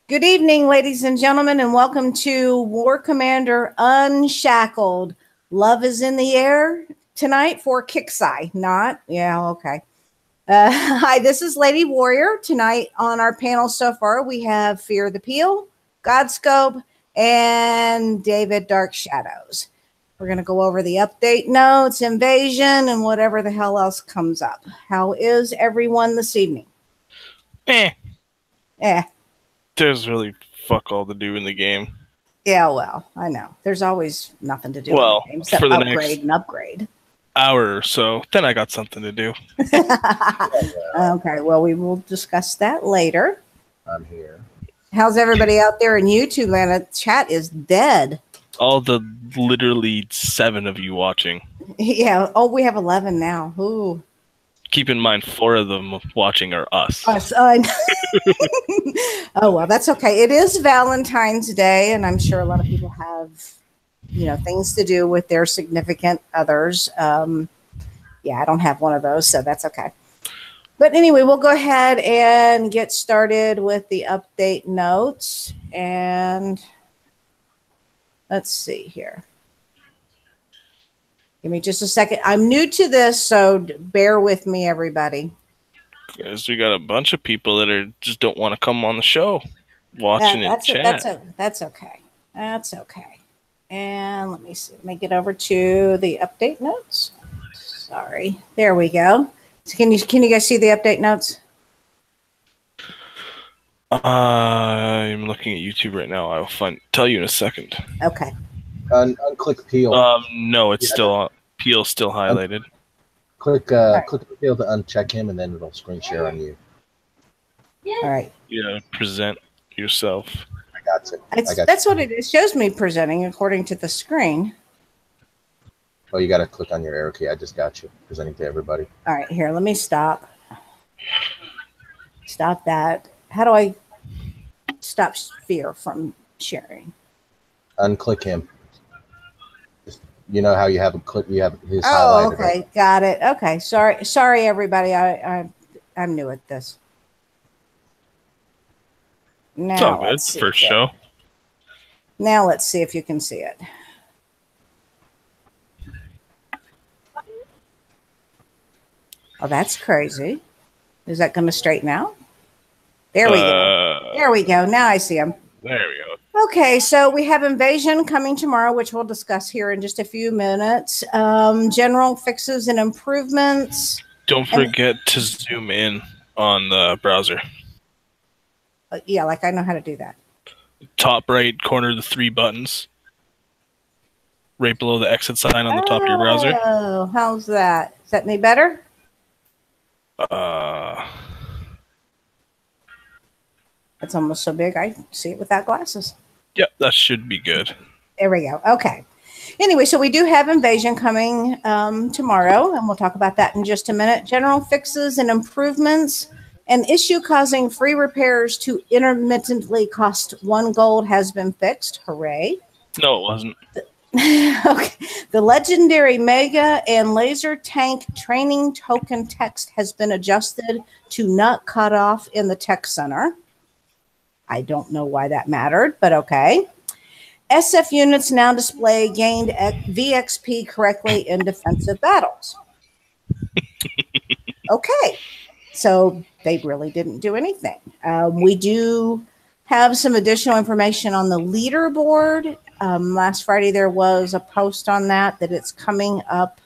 Good evening, ladies and gentlemen, and welcome to War Commander Unshackled. Love is in the air tonight for Kixeye. Not? Yeah, okay. Hi, this is Lady Warrior. Tonight on our panel so far, we have Fear the Peel, Godscope, and David Dark Shadows. We're going to go over the update notes, invasion, and whatever the hell else comes up. How is everyone this evening? There's really fuck all to do in the game. Yeah, well, I know. There's always nothing to do in the game except for the upgrade and upgrade. Hour or so, then I got something to do. Okay, well, we will discuss that later. I'm here. How's everybody out there in YouTube land? The chat is dead. All the literally 7 of you watching. Yeah. Oh, we have 11 now. Ooh. Keep in mind, 4 of them watching are us. Us. Oh, well, that's okay. It is Valentine's Day, and I'm sure a lot of people have, things to do with their significant others. Yeah, I don't have one of those, so that's okay. But anyway, we'll go ahead and get started with the update notes. And let's see here. Give me just a second. I'm new to this, so bear with me, everybody. Because we got a bunch of people that just don't want to come on the show, watching and chat. That's okay. That's okay. And let me see. Let me get over to the update notes. Sorry. There we go. So can you guys see the update notes? I'm looking at YouTube right now. I will tell you in a second. Okay. Unclick Peel. No, it's still Peel's still highlighted. Click Peel to uncheck him, and then it'll screen share on you. All right. Present yourself. I got it. That's what it shows me presenting according to the screen. Oh, you got to click on your arrow key. I just got you presenting to everybody. All right, here. Let me stop. Stop that. How do I stop Fear from sharing? Unclick him. You know how you have his highlighted. Oh, okay, right? Got it. Okay, sorry, everybody. I'm new at this. Now, it's all good. It's the first show. Now let's see if you can see it. Oh, that's crazy. Is that going to straighten out? There we go. There we go. Now I see him. There we go. Okay, so we have Invasion coming tomorrow, which we'll discuss here in just a few minutes. General fixes and improvements. Don't forget to zoom in on the browser. Yeah, like I know how to do that. Top right corner, the 3 buttons. Right below the exit sign on the top of your browser. Oh, how's that? Is that any better? It's almost so big I see it without glasses. Yep, that should be good. There we go. Okay. Anyway, so we do have Invasion coming tomorrow, and we'll talk about that in just a minute. General fixes and improvements. An issue causing free repairs to intermittently cost 1 gold has been fixed. Hooray. No, it wasn't. Okay. The legendary Mega and Laser Tank training token text has been adjusted to not cut off in the tech center. I don't know why that mattered, but okay. SF units now display gained VXP correctly in defensive battles. Okay, so they really didn't do anything. We do have some additional information on the leaderboard. Last Friday there was a post on that it's coming up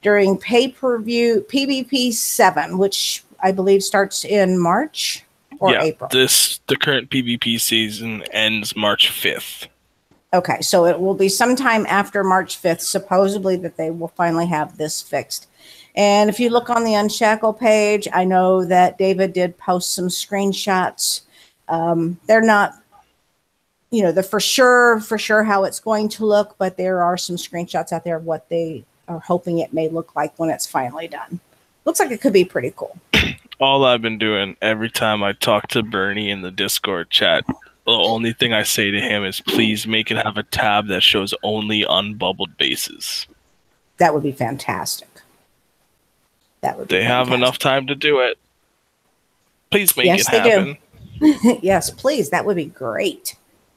during pay-per-view PvP 7, which I believe starts in March. April. The current PvP season ends March 5th. Okay, so it will be sometime after March 5th, supposedly, that they will finally have this fixed. And if you look on the Unshackle page, I know that David did post some screenshots. They're not, the for sure how it's going to look, but there are some screenshots out there of what they are hoping it may look like when it's finally done. Looks like it could be pretty cool. All I've been doing every time I talk to Bernie in the Discord chat, the only thing I say to him is please make it have a tab that shows only unbubbled bases. That would be fantastic. That would be fantastic. Have enough time to do it. Please make it happen. Yes, they do. Yes, please. That would be great.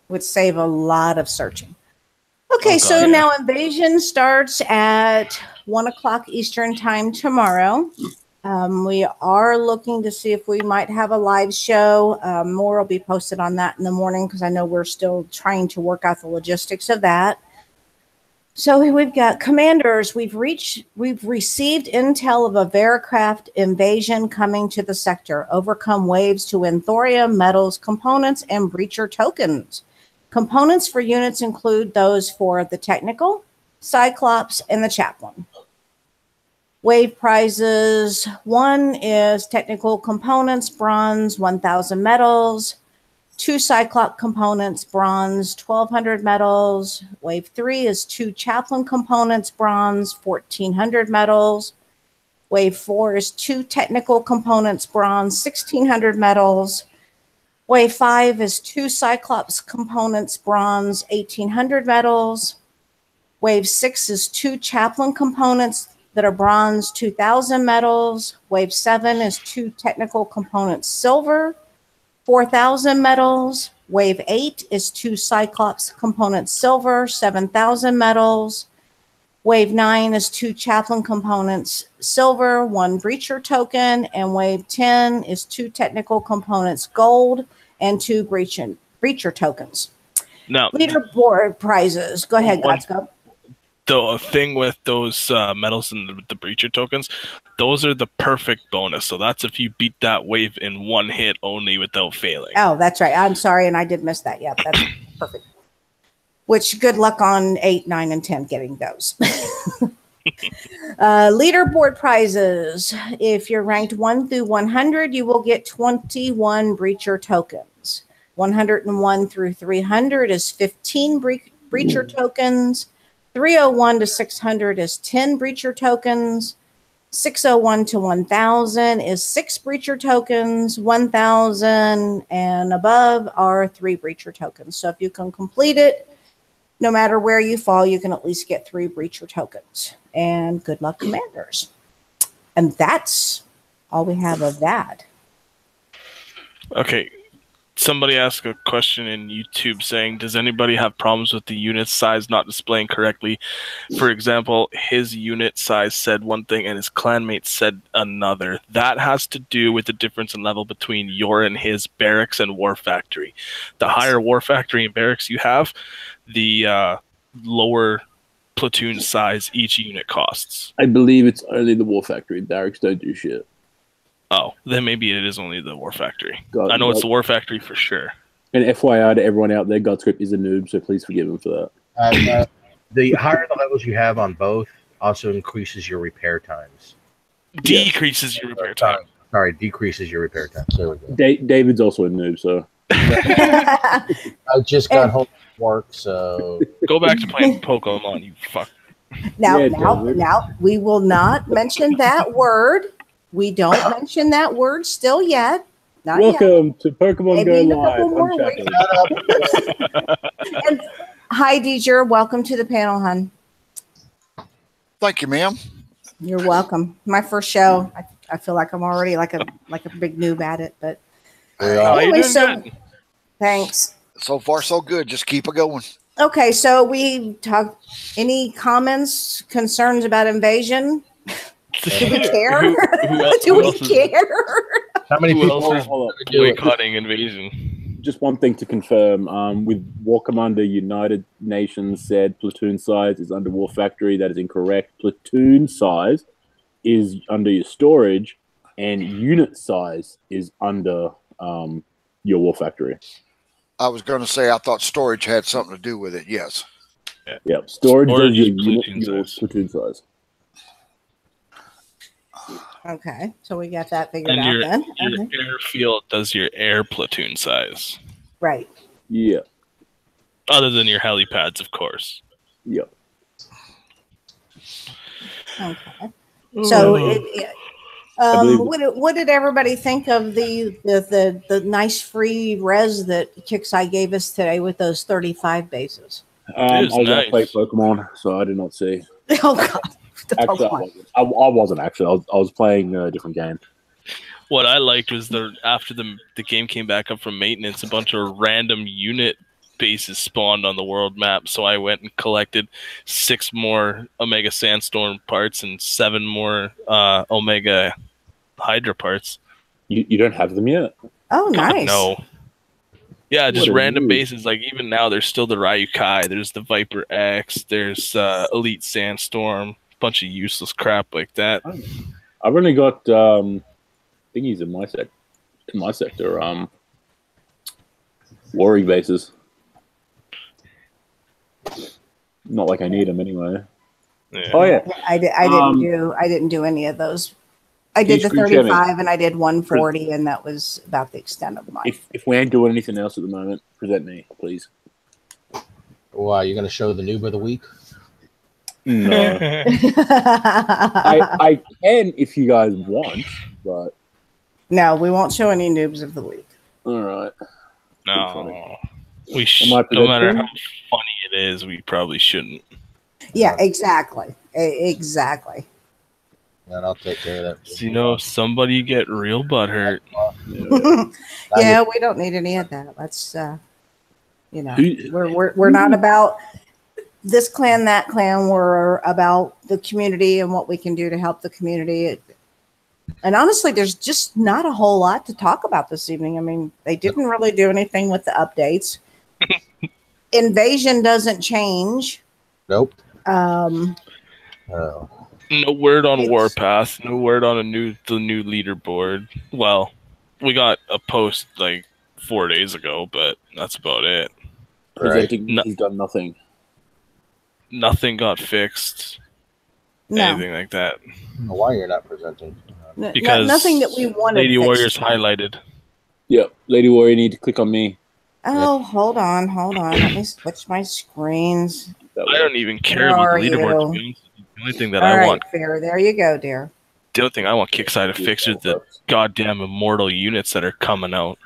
Would save a lot of searching. Okay, Oh, God, now invasion starts at 1 o'clock Eastern time tomorrow. We are looking to see if we might have a live show. More will be posted on that in the morning because I know we're still trying to work out the logistics of that. So we've got commanders. We've received intel of a Veracraft invasion coming to the sector. Overcome waves to win thorium, metals, components, and breacher tokens. Components for units include those for the technical, Cyclops, and the chaplain. Wave prizes. 1 is technical components, bronze, 1,000 metals. 2 Cyclops components, bronze, 1,200 metals. Wave 3 is 2 chaplain components, bronze, 1,400 metals. Wave 4 is 2 technical components, bronze, 1,600 metals. Wave 5 is 2 Cyclops components, bronze, 1,800 metals. Wave 6 is 2 chaplain components that are bronze, 2,000 metals. Wave 7 is 2 technical components, silver, 4,000 metals. Wave 8 is 2 Cyclops components, silver, 7,000 metals. Wave 9 is 2 chaplain components, silver, 1 breacher token. And wave 10 is 2 technical components, gold, and 2 breacher tokens. Now, leaderboard prizes. Go ahead, Godsko. The thing with those medals and the breacher tokens, those are the perfect bonus. So that's if you beat that wave in 1 hit only without failing. Oh, that's right. I'm sorry, and I did miss that. Yeah, that's perfect. Which, good luck on 8, 9, and 10 getting those. Leaderboard prizes. If you're ranked 1 through 100, you will get 21 breacher tokens. 101 through 300 is 15 breacher tokens. 301 to 600 is 10 breacher tokens. 601 to 1000 is 6 breacher tokens. 1000 and above are 3 breacher tokens. So if you can complete it, no matter where you fall, you can at least get 3 breacher tokens. And good luck, commanders. And that's all we have of that. Okay. Somebody asked a question in YouTube saying, does anybody have problems with the unit size not displaying correctly? For example, his unit size said one thing and his clanmate said another. That has to do with the difference in level between your and his barracks and war factory. The higher war factory and barracks you have, the lower platoon size each unit costs. I believe it's only the war factory. Barracks don't do shit. Oh, then maybe it is only the war factory. God, I know it's the war factory for sure. And FYI to everyone out there, Godscript is a noob, so please forgive him for that. The higher the levels you have on both also increases your repair times. Decreases your repair time. Sorry, decreases your repair times. There we go. David's also a noob, so. I just got home from work, so. Go back to playing Pokemon, you fuck. Now, Yeah, now, we will not mention that word. We don't mention that word still yet. Not Welcome yet. to Pokemon Maybe Go in a couple Live. more weeks. And hi, Deezer. Welcome to the panel, hon. Thank you, ma'am. You're welcome. My first show. I feel like I'm already like a big noob at it, but anyway, so thanks. So far, so good. Just keep it going. Okay, so we talked. Any comments, concerns about invasion? Do we care? Do we care? How many people are boycotting invasion? Just one thing to confirm. With War Commander, United Nations said platoon size is under War Factory. That is incorrect. Platoon size is under your storage, and unit size is under your War Factory. I was going to say I thought storage had something to do with it. Yes. Yep. Storage is your platoon size. Okay, so we got that figured And out then. your airfield does your air platoon size. Right. Yeah. Other than your helipads, of course. Yep. Okay. So, what did everybody think of the nice free res that Kixeye gave us today with those 35 bases? I was nice. out playing Pokemon, so I did not see. Oh God. Actually, I wasn't actually. I was playing a different game. What I liked was after the game came back up from maintenance, a bunch of random unit bases spawned on the world map. So I went and collected 6 more Omega Sandstorm parts and 7 more Omega Hydra parts. You don't have them yet? Oh, God, nice. no. Yeah, just What a random move. bases. Like even now, there's still the Ryukai. There's the Viper X. There's Elite Sandstorm. Bunch of useless crap like that. I've only got thingies in my sector. Warring bases. Not like I need them anyway. Yeah. Oh yeah. I didn't do any of those. I did the Screen share me. 35 and I did 140, and that was about the extent of mine. If we ain't doing anything else at the moment, present me, please. Wow, you're gonna show the noob of the week? No. I can if you guys want, but No, we won't show any noobs of the week. all right. No. No matter how funny it is, we probably shouldn't. Yeah, exactly. Exactly. And I'll take care of that. So, somebody get real butthurt. Yeah, we don't need any of that. Let's, Who- we're not about this clan, that clan. We're about the community and what we can do to help the community. And honestly, there's just not a whole lot to talk about this evening. I mean, they didn't really do anything with the updates. Invasion doesn't change. Nope. Um, Oh. No word on Warpath. No word on the new leaderboard. Well, we got a post like 4 days ago, but that's about it. Presenting he's done nothing. Nothing got fixed. no, Anything like that. Why you're not presenting? Because nothing that we wanted. Lady fixed. Warrior's highlighted. Yep. Lady Warrior, you need to click on me. Oh, hold on. Let me switch my screens. I don't even care Where about are the leaderboard. you? To be honest. The only thing that All I right, want, fair. There you go, dear. the only thing I want Kixeye to fix is the goddamn immortal units that are coming out.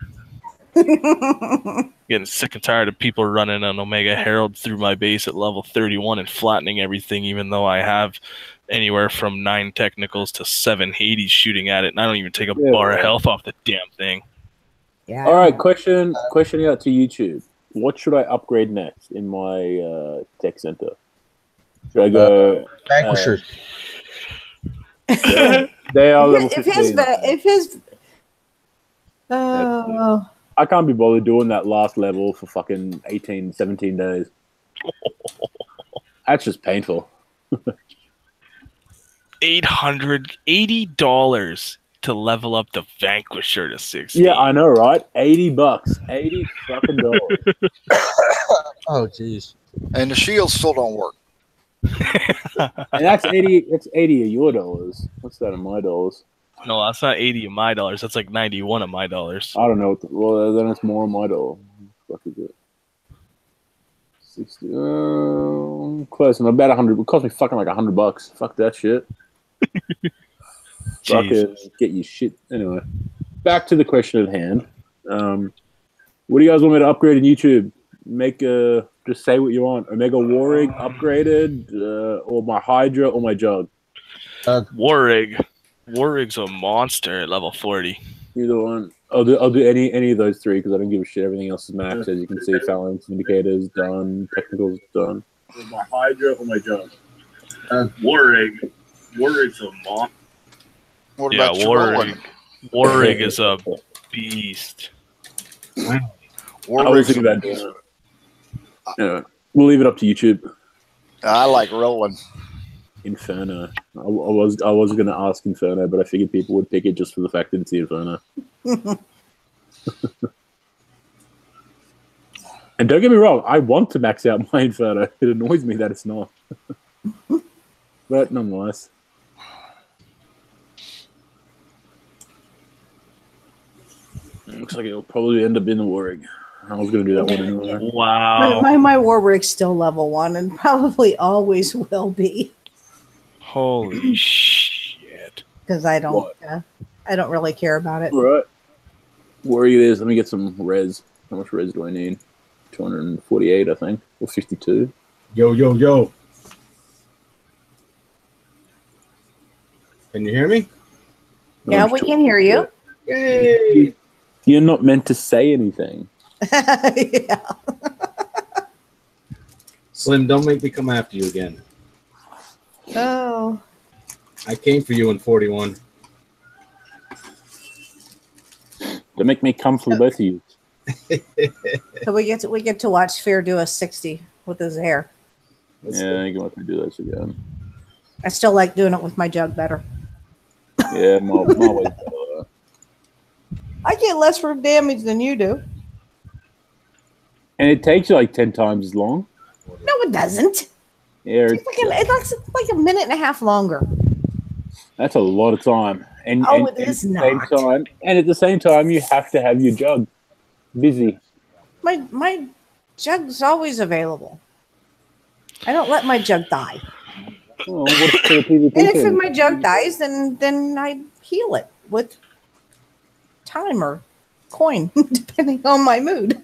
Getting sick and tired of people running an Omega Herald through my base at level 31 and flattening everything, even though I have anywhere from 9 technicals to 7 Hades shooting at it, and I don't even take a bar of health off the damn thing. Yeah. All right, question out to YouTube. What should I upgrade next in my tech center? Should I go Vanquishers. They are level 15. If his I can't be bothered doing that last level for fucking 18, 17 days. That's just painful. $880 to level up the Vanquisher to 60. Yeah, I know, right? $80. $80 fucking dollars. Oh, jeez. And the shields still don't work. And that's 80. It's 80 of your dollars. What's that in my dollars? No, that's not 80 of my dollars. That's like 91 of my dollars. I don't know. Well, then it's more of my dollar. What the fuck is it? 60. Close. And about 100. It cost me fucking like $100. Fuck that shit. Fucking get your shit. Anyway, back to the question at hand. What do you guys want me to upgrade in YouTube? Just say what you want. Omega Warrig upgraded, or my Hydra, or my Jug. Warrig's a monster at level 40. Either one. I'll do any of those 3 because I don't give a shit. Everything else is max. As you can see, phalanx indicators done, technicals done. My Hydra or my Jug. Warrig's a monster. What about your Roland? Warrig is a beast. I was thinking about doing it. Anyway, we'll leave it up to YouTube. I like Roland. Inferno. I was going to ask Inferno, but I figured people would pick it just for the fact that it's the Inferno. And don't get me wrong, I want to max out my Inferno. It annoys me that it's not. But nonetheless. Looks like it'll probably end up being the Warrig. I was going to do that one anyway. Wow. my Warwick's still level 1 and probably always will be. Holy shit. Because I don't really care about it. All right. Warrig it is. Let me get some res. How much res do I need? 248, I think. Or 52. Yo. Can you hear me? Yeah, we can hear you. Yay! You're not meant to say anything. Yeah. Slim, don't make me come after you again. Oh. I came for you in 41. Don't make me come for both of you. So we get to watch Fear do a 60 with his hair. Yeah, you're going to do this again. I still like doing it with my jug better. Yeah, my way's better. I get less room damage than you do. And it takes you like 10 times as long. No, it doesn't. Yeah, It's like a minute and a half longer. that's a lot of time. And, Oh, and, it is and not. at the same time, you have to have your jug busy. My jug's always available. I don't let my jug die. Oh, what are people And if thinking? my jug dies, then I heal it with time or coin, depending on my mood.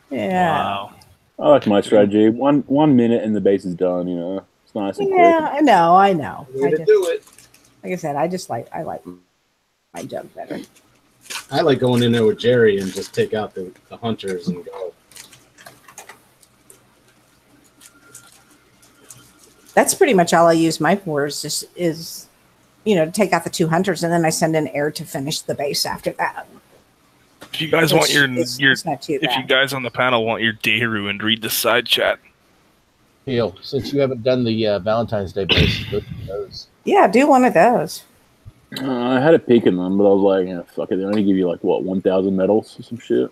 Yeah. Wow. I like my strategy. One minute and the base is done. You know, it's nice and Yeah, I know. Way I to just, do it. like I said, I like my jug better. I like going in there with Jerry and just take out the hunters and go. That's pretty much all I use my for is to take out the 2 hunters, and then I send in air to finish the base after that. If you guys want It's not too if you bad. guys on the panel want your day ruined, read the side chat. Heal. Since you haven't done the Valentine's Day base, look at those. Yeah, do one of those. I had a peek in them, but I was like, yeah, fuck it. They only give you like what, 1,000 medals or some shit.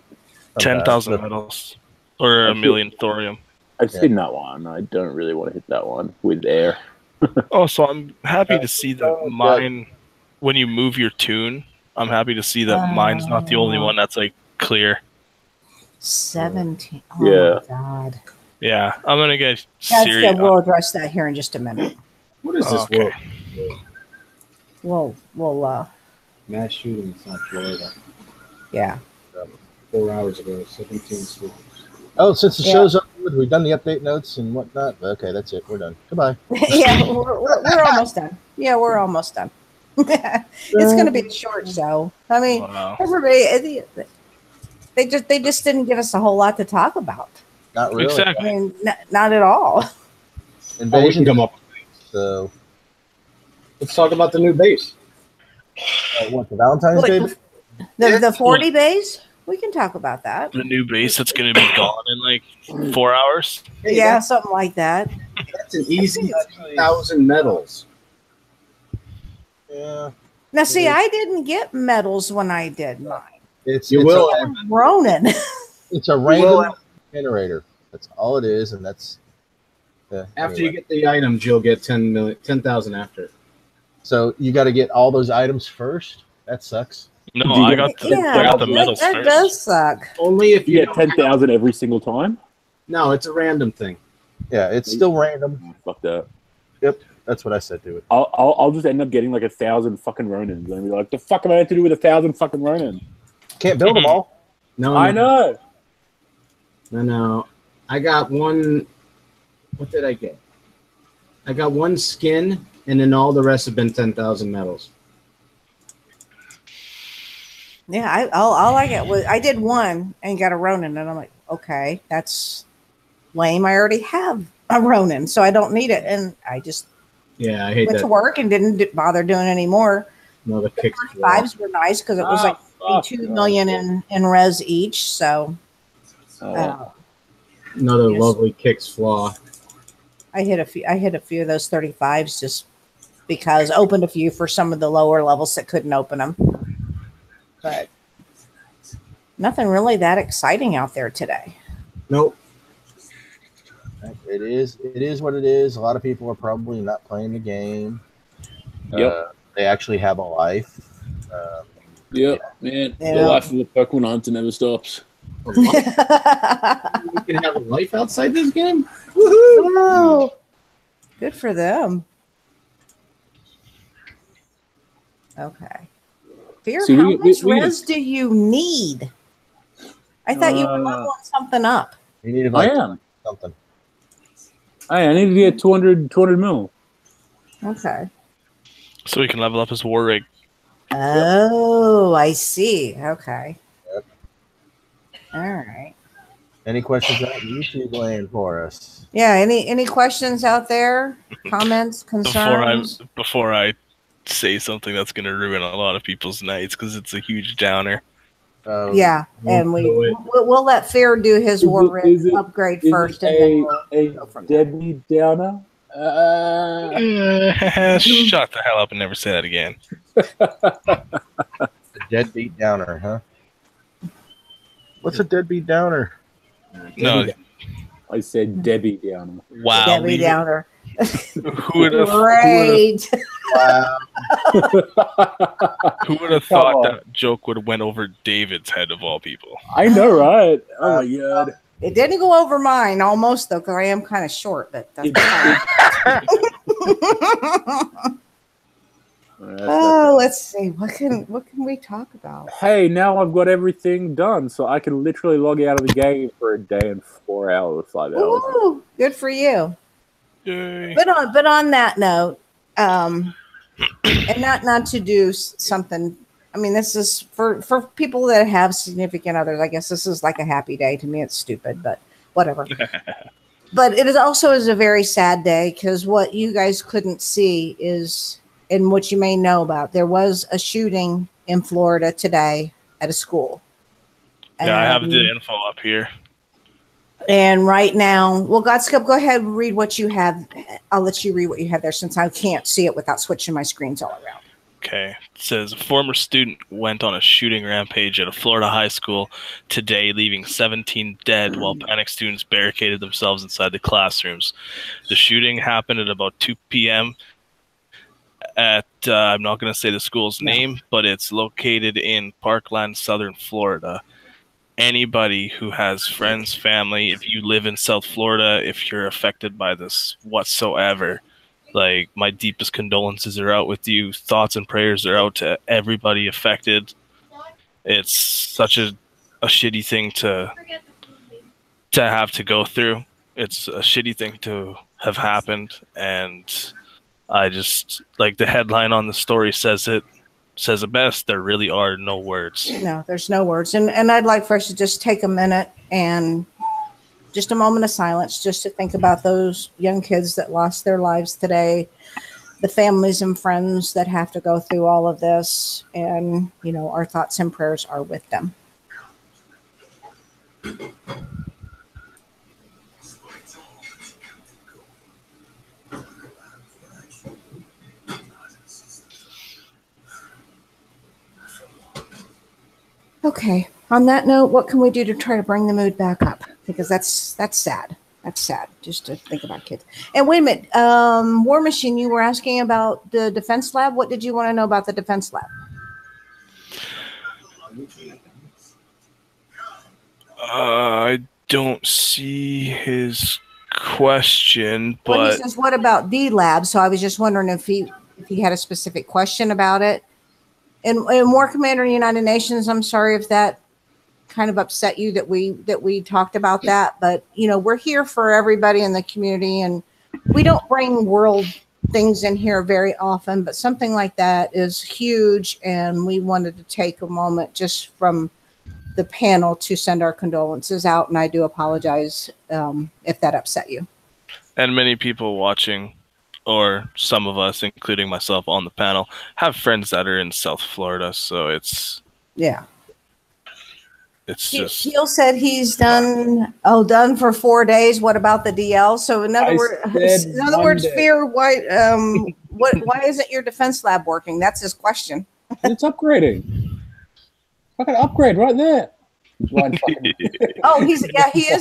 10,000 medals. Or a million thorium. I've seen that one. I don't really want to hit that one with air. Oh, so I'm happy to see that mine, when you move your tune, I'm happy to see that mine's not the only one that's like clear. 17. Oh Yeah. my God. Yeah, I'm gonna get That's serious. good. We'll address that here in just a minute. What is this Okay. world? We'll Mass shooting in South Florida. yeah. 4 hours ago, 17 students. Oh, since the Yeah. show's up, we've done the update notes and whatnot. Okay, that's it. We're done. Goodbye. Yeah, we're almost done. Yeah, we're almost done. It's going to be a short show. I mean, Wow. everybody, they just didn't give us a whole lot to talk about. Not really. I Exactly. mean, not at all. Oh, we Invasion. can come up. So, Let's talk about the new base. what, the Valentine's Day? The 40 bays, we can talk about that. The new base that's gonna be gone in like 4 hours. Hey, Yeah, something like that. that's an easy 1,000 medals. Yeah. Now, see, I didn't get medals when I did mine. It's, You it's will. A, Ronan. it's a random generator. That's all it is, and that's. After you get the items, you'll get 10,000 after it. So you got to get all those items first. That sucks. No, Do you I get- got the medals that first. does suck. Only if You you get 10,000 every single time? No, it's a random thing. Yeah, it's still random. Fuck that. That's what I said to it. I'll just end up getting like 1,000 fucking Ronins and be like, the fuck am I meant to do with 1,000 fucking Ronin? Can't build them all. No, I know. No. I got one. What did I get? I got one skin, and then all the rest have been 10,000 medals. Yeah, all I got was I did one and got a Ronin, and I'm like, okay, that's lame. I already have a Ronin, so I don't need it, and I just Yeah, I hate went to that. work and didn't bother doing any more. Another kick. Fives were nice because it was like fuck. 2 million in res each. So Another Yes. lovely kicks flaw. I hit a few of those 35s just because opened a few for some of the lower levels that couldn't open them, but nothing really that exciting out there today. Nope. It is what it is. A lot of people are probably not playing the game. Yep. They actually have a life. Yep, man. Yeah. The life of a Pokemon hunter never stops. You can have a life outside this game? Woohoo! Oh, good for them. Okay. Fear, See, how we much need- res do you need? I thought you were leveling something up. You need I like am. something. Hey, I need to get 200 mil. Okay. So he can level up his war rig. Oh, I see. Okay. Yep. All right. Any questions out in YouTube land for us? Yeah. Any questions out there? Comments, concerns? Before I say something that's going to ruin a lot of people's nights because it's a huge downer. Yeah, and we'll let Fear do his war rig upgrade first, and then we'll go from there. Deadly Downer. Shut the hell up and never say that again. The deadbeat downer, huh? What's a deadbeat downer? No, I said Debbie Downer. wow. Debbie Downer. Who would have Great. Wow. thought that joke would have went over David's head of all people? I know, right? Oh my god. It didn't go over mine almost though, because I am kind of short. But that's oh, let's see. What can we talk about? Hey, now I've got everything done, so I can literally log out of the game for a day and 4 hours, 5 hours. Ooh, good for you. Yay. But on that note, and not to do something. I mean, this is for people that have significant others. I guess this is like a happy day. To me, it's stupid, but whatever. But it is also a very sad day because what you guys couldn't see is, and what you may know about, there was a shooting in Florida today at a school. Yeah, I have the info up here. And right now, well, Godscope, go ahead and read what you have. I'll let you read what you have there since I can't see it without switching my screens all around. Okay. It says a former student went on a shooting rampage at a Florida high school today, leaving 17 dead while panicked students barricaded themselves inside the classrooms. The shooting happened at about 2 p.m. at, I'm not going to say the school's name, but it's located in Parkland, Southern Florida. Anybody who has friends, family, if you live in South Florida, if you're affected by this whatsoever, like, my deepest condolences are out with you. Thoughts and prayers are out to everybody affected. It's such a shitty thing to have to go through. It's a shitty thing to have happened, and I just, like, the headline on the story says it best. There really are no words. No, there's no words. And I'd like for us to just take a minute and just a moment of silence just to think about those young kids that lost their lives today, the families and friends that have to go through all of this. And, you know, our thoughts and prayers are with them. Okay. On that note, what can we do to try to bring the mood back up? Because that's sad. That's sad just to think about kids. And wait a minute, War Machine, you were asking about the defense lab. What did you want to know about the defense lab? I don't see his question, but well, he says, what about the lab? So I was just wondering if he had a specific question about it. And War Commander United Nations, I'm sorry if that kind of upset you that we talked about that, but you know, we're here for everybody in the community, and we don't bring world things in here very often, but something like that is huge, and we wanted to take a moment just from the panel to send our condolences out, and I do apologize if that upset you. And many people watching, or some of us, including myself on the panel, have friends that are in South Florida, so it's just. Keel said he's done for 4 days. What about the DL? So in other words, Fear, why isn't your defense lab working? That's his question. It's upgrading. Fucking upgrade right there. Oh, he is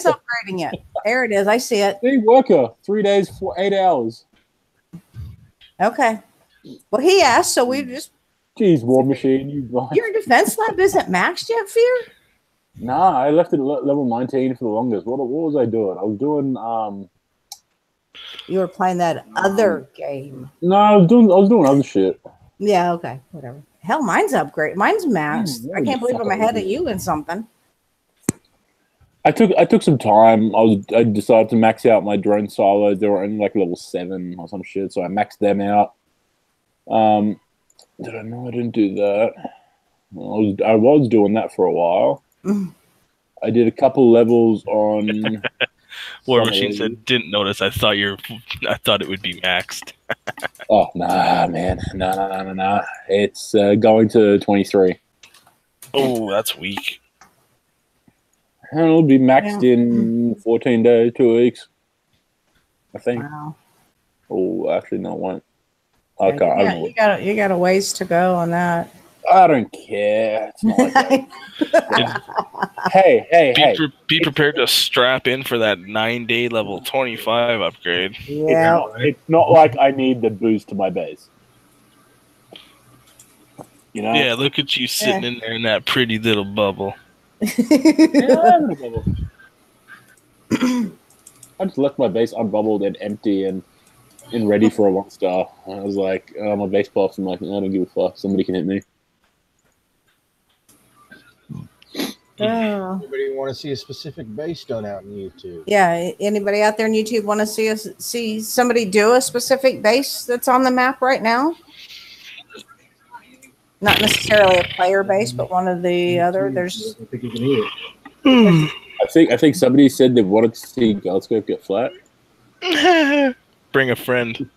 upgrading it. There it is. I see it. Big worker, 3 days, 8 hours. Okay. Well, he asked, so we just. Jeez, War Machine, Your defense lab isn't maxed yet, Fear? Nah, I left it at level 19 for the longest. What was I doing? I was doing You were playing that other game. No, I was doing other shit. Yeah, okay, whatever. Hell, mine's upgrade. Mine's maxed. I can't believe I'm ahead of you in something. I took some time. I decided to max out my drone silos. They were only like level 7 or some shit, so I maxed them out. Did I know I didn't do that? I was doing that for a while. I did a couple levels on. War Machine said, "Didn't notice. I thought it would be maxed." Oh nah, man, nah. It's going to 23. Oh, that's weak. And it'll be maxed in 14 days, 2 weeks, I think. Wow. Oh, actually, no, it won't. You got a ways to go on that. I don't care. It's not like that. Hey. Be prepared to strap in for that 9-day level 25 upgrade. Yeah. It's not like I need the boost to my base. You know? Yeah, look at you sitting in there in that pretty little bubble. I just left my base unbubbled and empty and ready for a 1-star. I was like, my base pops. I'm like, I don't give a fuck. Somebody can hit me. Oh. Anybody want to see a specific base done out in YouTube? Yeah. Anybody out there in YouTube want to see somebody do a specific base that's on the map right now? Not necessarily a player base, but one of the other. There's. I think you can eat it. I think somebody said they wanted to see Goldscope get flat. Bring a friend.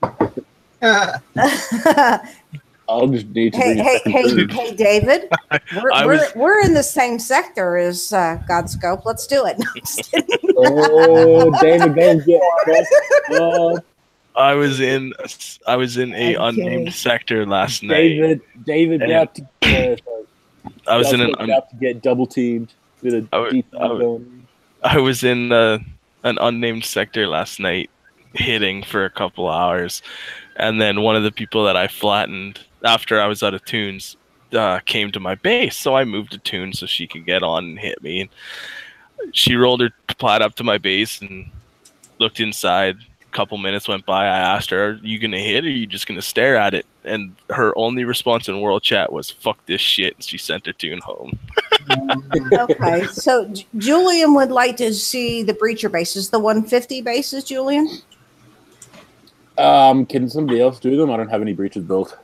I'll just need to bring hey, David. We're in the same sector as Godscope. Let's do it. No, I'm just kidding. Oh, David, don't get it. I was in a unnamed sector last night. David about to I was about to get double teamed with a deep I was in an unnamed sector last night, hitting for a couple hours, and then one of the people that I flattened after I was out of tunes came to my base, so I moved to tunes so she could get on and hit me. And she rolled her plat up to my base and looked inside. Couple minutes went by. I asked her, "Are you gonna hit or are you just gonna stare at it?" And her only response in world chat was "fuck this shit," and she sent her tune home. Okay, so Julian would like to see the breacher bases, the 150 bases. Julian, can somebody else do them? I don't have any breaches built.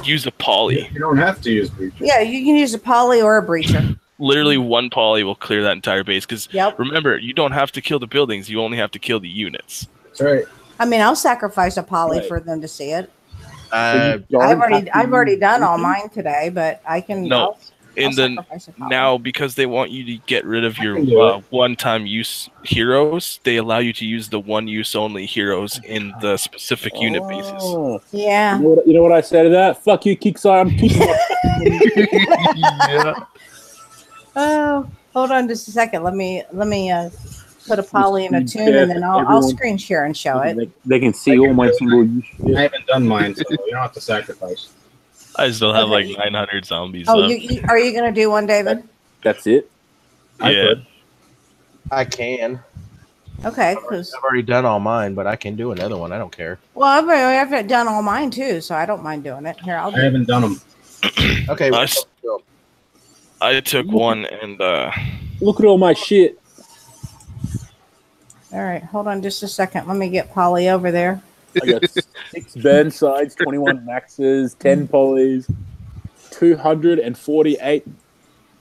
Use a poly. You don't have to use breacher. Yeah, you can use a poly or a breacher. Literally one poly will clear that entire base. Because remember, you don't have to kill the buildings; you only have to kill the units. That's right. I mean, I'll sacrifice a poly for them to see it. I've I've already done all mine today, but I can. No, I'll now because they want you to get rid of your one-time use heroes, they allow you to use the one-use only heroes in the specific unit bases. Yeah. You know what I said to that? Fuck you, Kixeye. I'm keeping Yeah. Oh, hold on just a second. Let me put a poly in a tune, and then I'll screen share and show it. They can see all my single use shit. I haven't done mine, so you don't have to sacrifice. I still have like 900 zombies Oh, left. are you going to do one, David? That's it? Yeah. I can. Okay. I've already done all mine, but I can do another one. I don't care. Well, I've done all mine too, so I don't mind doing it. Here, I haven't done them. Okay. I took one and look at all my shit. All right, hold on just a second. Let me get Polly over there. I got 6 burn sides, 21 maxes, 10 polys, 248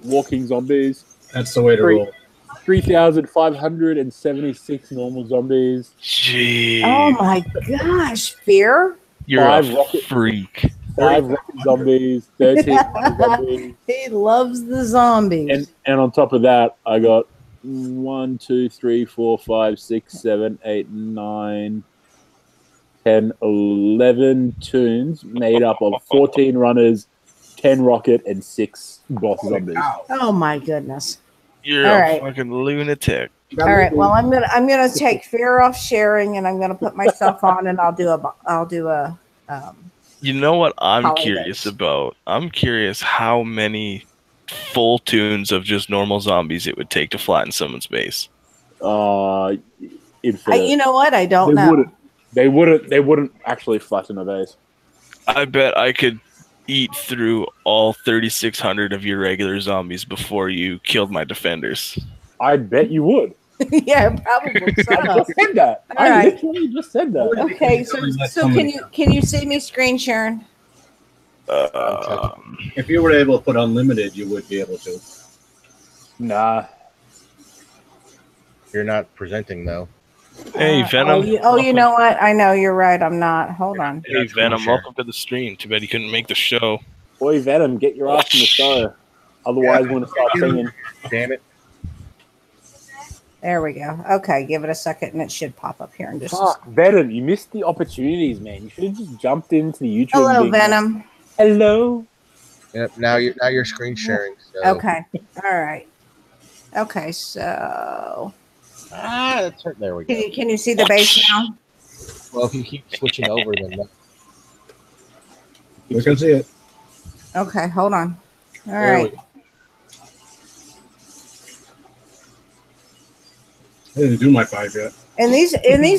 walking zombies. That's the way to roll. 3,576 normal zombies. Jeez. Oh my gosh, Fear! You're a freak. 5 rocket zombies, 13 zombies. He loves the zombies. And on top of that, I got 1, 2, 3, 4, 5, 6, 7, 8, 9, 10, 11 tunes made up of 14 runners, 10 rocket, and 6 boss zombies. Oh my goodness! You're a fucking lunatic. All right. Well, I'm gonna take Fear off sharing, and I'm gonna put myself on, and I'll do a. You know what I'm curious about? I'm curious how many full tunes of just normal zombies it would take to flatten someone's base. Infinite. You know what? I don't know. They wouldn't actually flatten a base. I bet I could eat through all 3,600 of your regular zombies before you killed my defenders. I bet you would. Yeah, probably so. I just said that. All I right. literally just said that. Okay, so can you see me screen sharing? If you were able to put unlimited, you would be able to. Nah. You're not presenting though. Hey, Venom. You know what? I know you're right. I'm not. Hold on. Hey, Venom, welcome to the stream. Too bad you couldn't make the show. Boy, Venom, get your ass in the show. Otherwise, we're going to start singing. Damn it. There we go. Okay, give it a second and it should pop up here in just a Fuck, Venom, you missed the opportunities, man. You should have just jumped into the YouTube. Hello, Venom. Hello. Yep. Now you're screen sharing. So. Okay. All right. Okay, so That's right. There we go. can you see the base now? Well, if you keep switching over, then We can see it. Okay, hold on. All There we right. go. I didn't do my 5 yet. And these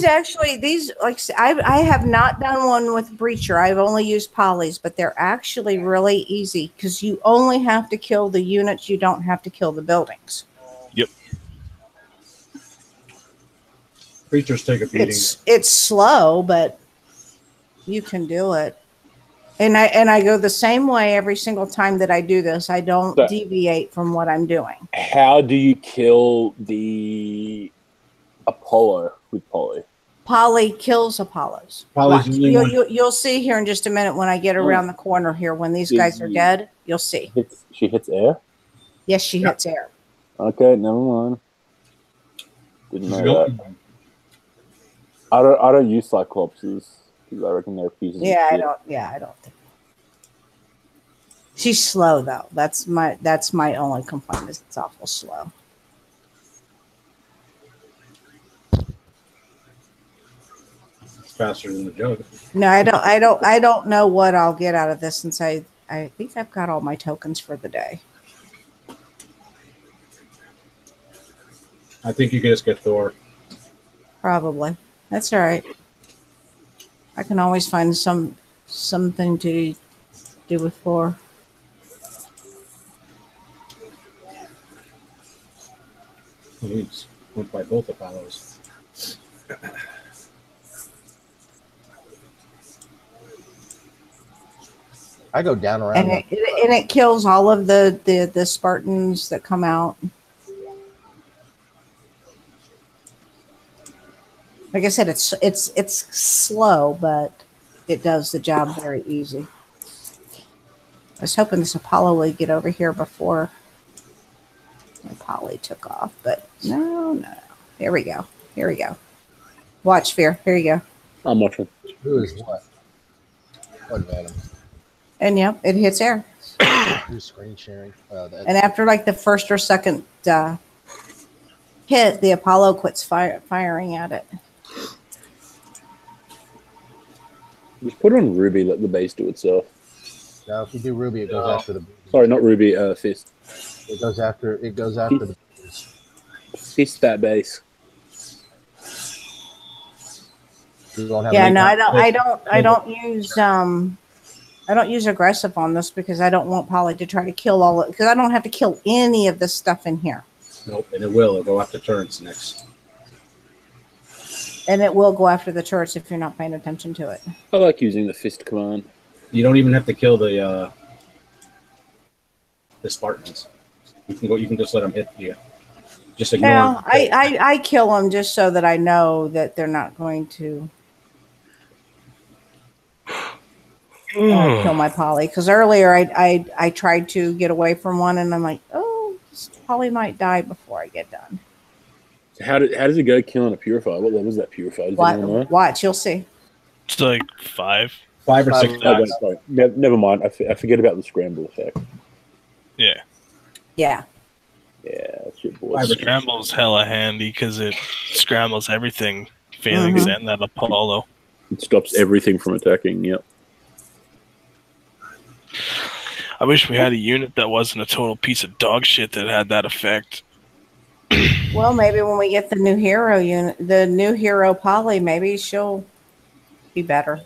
actually like I have not done one with Breacher. I've only used polys, but they're actually really easy because you only have to kill the units. You don't have to kill the buildings. Yep. Creatures take a beating. It's slow, but you can do it. And I go the same way every single time that I do this. I don't deviate from what I'm doing. How do you kill the Apollo with Poly? Poly kills Apollos. Poly's Watch. the only one. You'll see here in just a minute when I get around the corner here. When these guys are dead, you'll see. She hits air? Yes, she hits air. Okay, never mind. Didn't know that. I don't use Cyclopses because I reckon they're pieces of shit. I don't think. She's slow though. That's my only complaint is it's awful slow. Faster than the jug. No, I don't know what I'll get out of this since I think I've got all my tokens for the day. I think you can just get Thor. Probably. That's all right. I can always find something to do with Thor. He's went by both Apollos. I go down around. And it kills all of the Spartans that come out. Like I said, it's slow, but it does the job very easy. I was hoping this Apollo would get over here before my Poly took off, but no. Here we go. Watch, Fear. Here you go. I'm watching. Who is what? What Venom? And yep, it hits air. Who's screen sharing? And after like the first or second hit, the Apollo quits firing at it. Just put it on Ruby, let the base do itself. No, if you do Ruby, it goes after the. Sorry, not Ruby, Fist. It goes after the. Fist that base. Yeah, no, I don't use aggressive on this because I don't want Polly to try to kill all of it because I don't have to kill any of this stuff in here. Nope, and it'll go after turrets next. And it will go after the turrets if you're not paying attention to it. I like using the fist command. You don't even have to kill the Spartans. You can just let them hit you. Just ignore. Yeah, I kill them just so that I know that they're not going to kill my Polly. Because earlier I tried to get away from one, and I'm like, oh, this Polly might die before I get done. How does it go killing a purifier? What level is that purifier? Watch, you'll see. It's like 5. 5 or 6. Oh, sorry. Never mind. I forget about the scramble effect. Yeah. Yeah. Yeah, shit, boy. Scramble's hella handy because it scrambles everything. Phoenix and that Apollo. It stops everything from attacking. Yep. I wish we had a unit that wasn't a total piece of dog shit that had that effect. Well, maybe when we get the new hero unit, the new hero Polly, maybe she'll be better.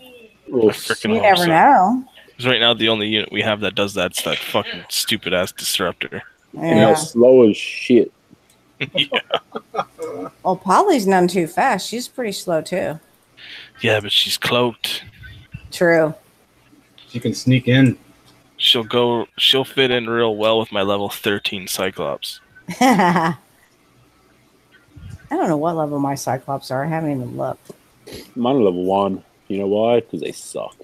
I freaking You hope never so. know. Because right now the only unit we have that does that's that fucking stupid ass disruptor. Yeah. Slow as shit. Yeah. Well, Polly's none too fast. She's pretty slow too. Yeah, but she's cloaked. True. She can sneak in. She'll fit in real well with my level 13 Cyclops. I don't know what level my Cyclops are. I haven't even looked. Mine are level 1. You know why? Because they suck.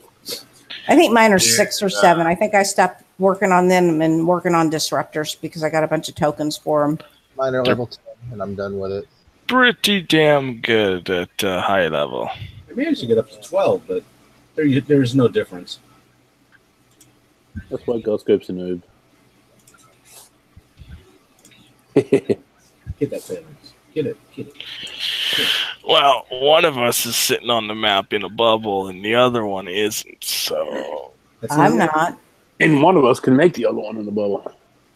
I think mine are 6 or 7. I think I stopped working on them and working on disruptors because I got a bunch of tokens for them. Mine are level 10, and I'm done with it. Pretty damn good at high level. I managed to get up to 12, but there's no difference. That's why Ghostscope's a noob. Get that phalanx. Get it. Well, one of us is sitting on the map in a bubble, and the other one isn't. So I'm not. And one of us can make the other one in the bubble.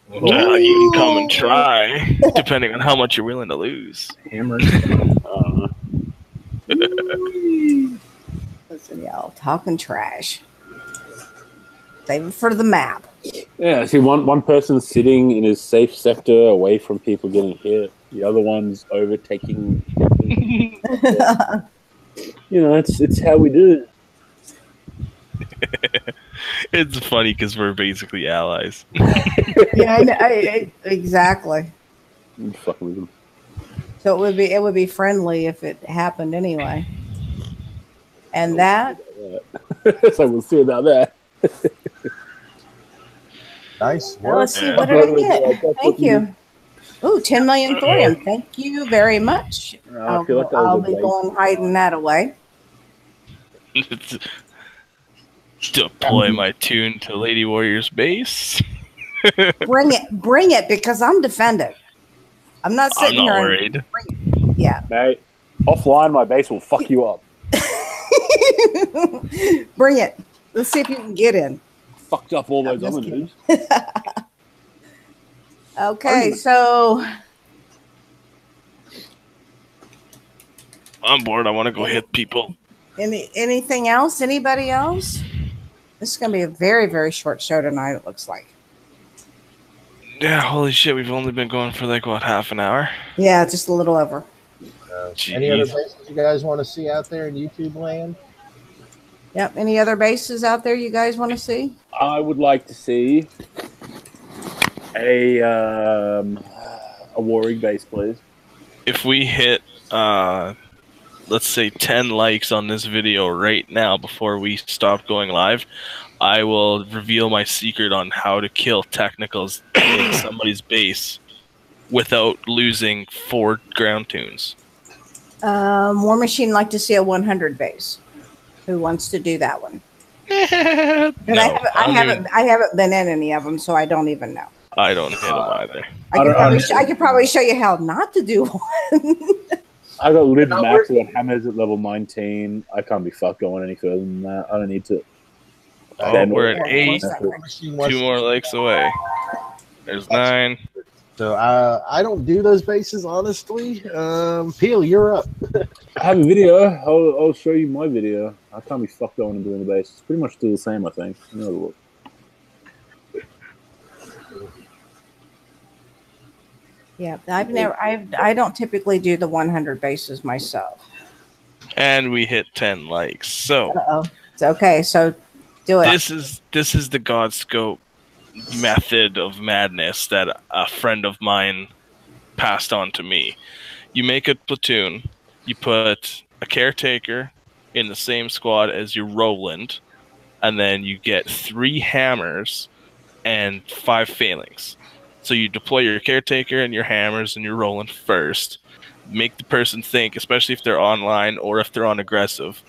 well, you can come and try, depending on how much you're willing to lose. Hammer. Listen, y'all, talking trash. Save it for the map. Yeah, see, one person's sitting in his safe sector away from people getting hit. The other one's overtaking. You know, it's how we do it. It's funny because we're basically allies. Yeah, exactly. I'm fucking with them. So it would be friendly if it happened anyway. And that. So we'll see about that. Nice Well, work. let's see, Yeah. what did I get? Thank you. Ooh, 10 million thorium. Thank you very much. I feel like that was I'll a be waste. going hiding that away. Deploy my tune to Lady Warrior's base. Bring it, because I'm defended. I'm not I'm sitting not here. worried. Yeah. Mate, offline, my base will fuck you up. Bring it. Let's see if you can get in. Fucked up all I'm those just other kidding. dudes. Okay, so I'm bored. I want to go hit people. anything else? Anybody else? This is going to be a very, very short show tonight, it looks like. Yeah, holy shit. We've only been going for like, what, half an hour? Yeah, just a little over. Any other Jeez. places you guys want to see out there in YouTube land? Yep. Any other bases out there you guys want to see? I would like to see a warring base, please. If we hit, let's say 10 likes on this video right now before we stop going live, I will reveal my secret on how to kill technicals in somebody's base without losing 4 ground tunes. War Machine like to see a 100 base. Who wants to do that one? No, And I haven't been in any of them, so I don't even know. I don't hit them either. I could probably show you how not to do one. I got lid max on hammers at level 19. I can't be fucked going any further than that. I don't need to. Oh, we're at 8. Machine wants 2 more likes away. There's 9. So I don't do those bases, honestly. Peel, you're up. I have a video. I'll show you my video. I can't be fucked going and doing the base. It's pretty much still the same, I think. Let me have a look. Yeah, I don't typically do the 100 bases myself. And we hit 10 likes. So Uh-oh. It's okay, so do it. this is the God Scope method of madness that a friend of mine passed on to me. You make a platoon, you put a caretaker in the same squad as your Roland, and then you get 3 hammers and 5 phalanx. So you deploy your caretaker and your hammers and your Roland first. Make the person think, especially if they're online or if they're on aggressive,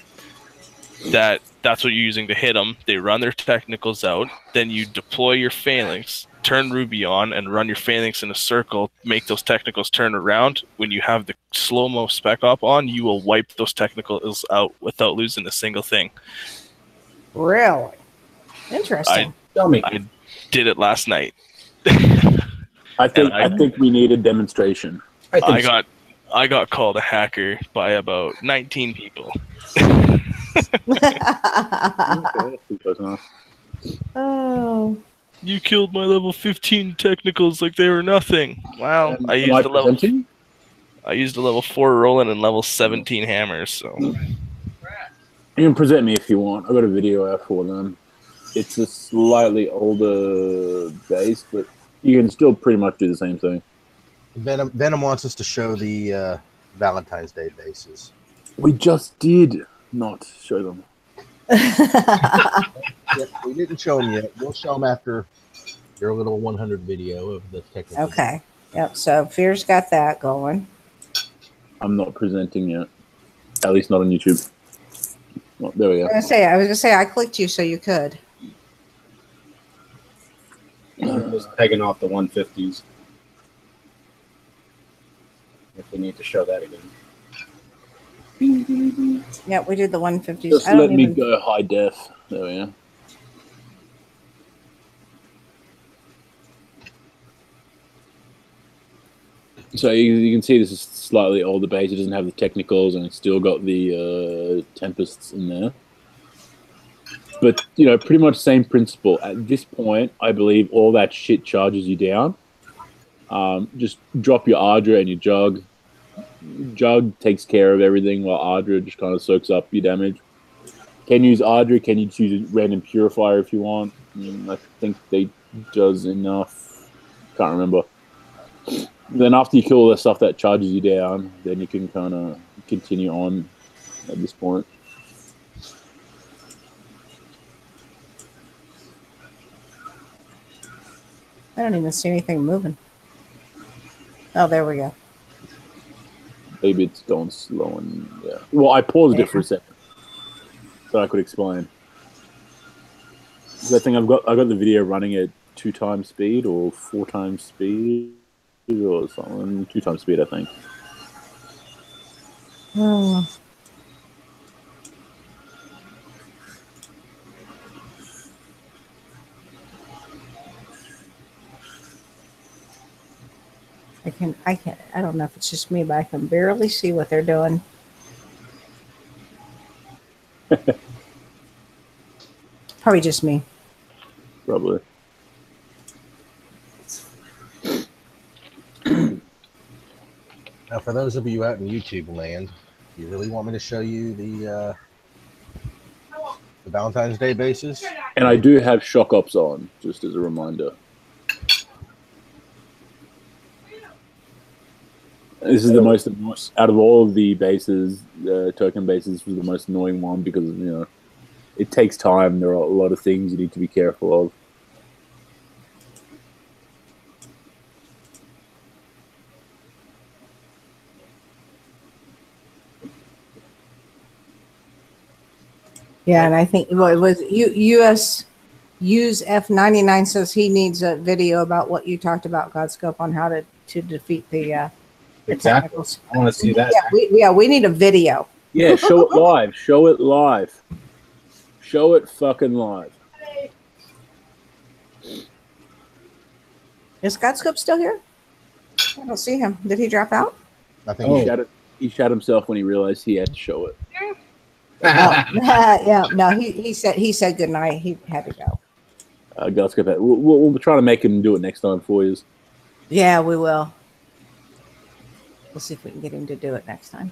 that's what you're using to hit them. They run their technicals out. Then you deploy your phalanx, turn Ruby on, and run your phalanx in a circle. Make those technicals turn around. When you have the slow-mo spec op on, you will wipe those technicals out without losing a single thing. Really? Interesting. I did it last night. I think we need a demonstration. I got called a hacker by about 19 people. Oh. You killed my level 15 technicals like they were nothing. Wow, I Am used I the level. presenting? I used a level 4 Roland and level 17 hammers. So You can present me if you want. I got a video out for them. It's a slightly older base, but you can still pretty much do the same thing. Venom wants us to show the Valentine's Day bases. We just did not show them. Yep, we didn't show them yet. We'll show them after your little 100 video of the technical. Okay. Yep. So Fear's got that going. I'm not presenting yet. At least not on YouTube. Oh, there we go. I was gonna say I clicked you so you could. I'm just pegging off the 150s. If we need to show that again. Yeah, we did the 150s. Just let me go high def. There we go. So you can see this is slightly older base. It doesn't have the technicals, and it's still got the tempests in there. But you know, pretty much same principle. At this point, I believe all that shit charges you down. Just drop your Ardra and your Jug. Jug takes care of everything, while Ardra just kind of soaks up your damage. Can use Ardra. Can you choose a random purifier if you want? I think they does enough. Can't remember. Then after you kill all the stuff that charges you down, then you can kind of continue on at this point. I don't even see anything moving. Oh, there we go. Maybe it's going slow and yeah. Well, I paused it for a second so I could explain. So I think I got the video running at 2 times speed or 4 times speed or something. 2 times speed, I think. Oh. I don't know if it's just me, but I can barely see what they're doing. Probably just me. Probably. Now, for those of you out in YouTube land, you really want me to show you the Valentine's Day bases? And I do have shock ops on, just as a reminder. This is the most out of all of the bases, token bases was the most annoying one because you know it takes time. There are a lot of things you need to be careful of. Yeah, and I think well, it was US Use F99 says he needs a video about what you talked about, Godscope, on how to defeat the Exactly. technicals. I want to see that. Yeah, we need a video. Yeah, show it live. Show it live. Show it fucking live. Is Godscope still here? I don't see him. Did he drop out? I think He shot himself when he realized he had to show it. Yeah, no, he said good night. He had to go. Godscope, we'll try to make him do it next time for you. Yeah, we will. We'll see if we can get him to do it next time.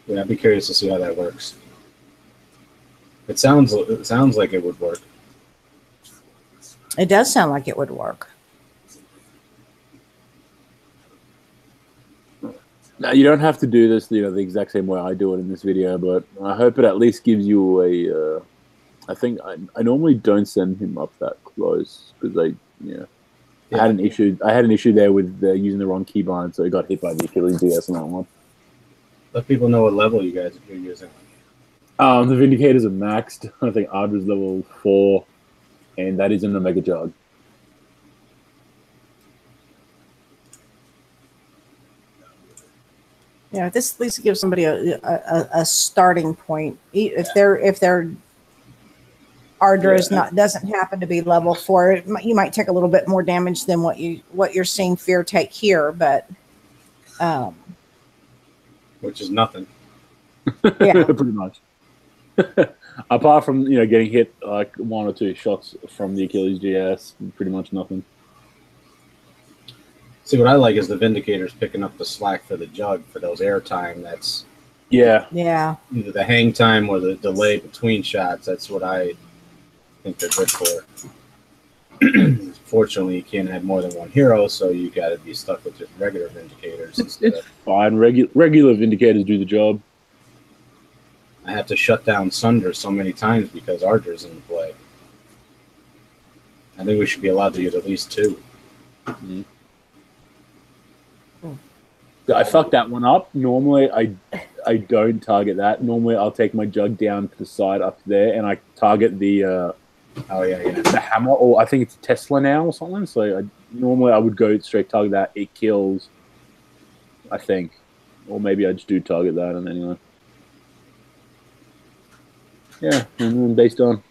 Yeah, I'd be curious to see how that works. It sounds like it would work. It does sound like it would work. Now, you don't have to do this, the exact same way I do it in this video, but I hope it at least gives you a. I think I normally don't send him up that close because I had an issue. I had an issue there with using the wrong keybind, so he got hit by the Achilles DS on that one. Let people know what level you guys are using. The Vindicators are maxed. I think Ardra's level 4, and that is an Omega Jug. Yeah, this at least gives somebody a starting point. If their Ardra is doesn't happen to be level 4, you might take a little bit more damage than what you're seeing Fear take here, but which is nothing. Yeah, pretty much. Apart from getting hit like 1 or 2 shots from the Achilles GS, pretty much nothing. See, what I like is the Vindicators picking up the slack for the Jug for those air time. That's Yeah. either the hang time or the delay between shots. That's what I think they're good for. Fortunately, you can't have more than one hero, so you got to be stuck with just regular Vindicators. It's fine. Regular Vindicators do the job. I have to shut down Sunder so many times because Archer's in play. I think we should be allowed to use at least 2. Mm-hmm. I fucked that one up. Normally, I don't target that. Normally, I'll take my Jug down to the side up there, and I target the the hammer, or I think it's Tesla now or something. So normally I would go straight target that. It kills, I think, or maybe I just do target that, and anyway. Yeah, and then based on.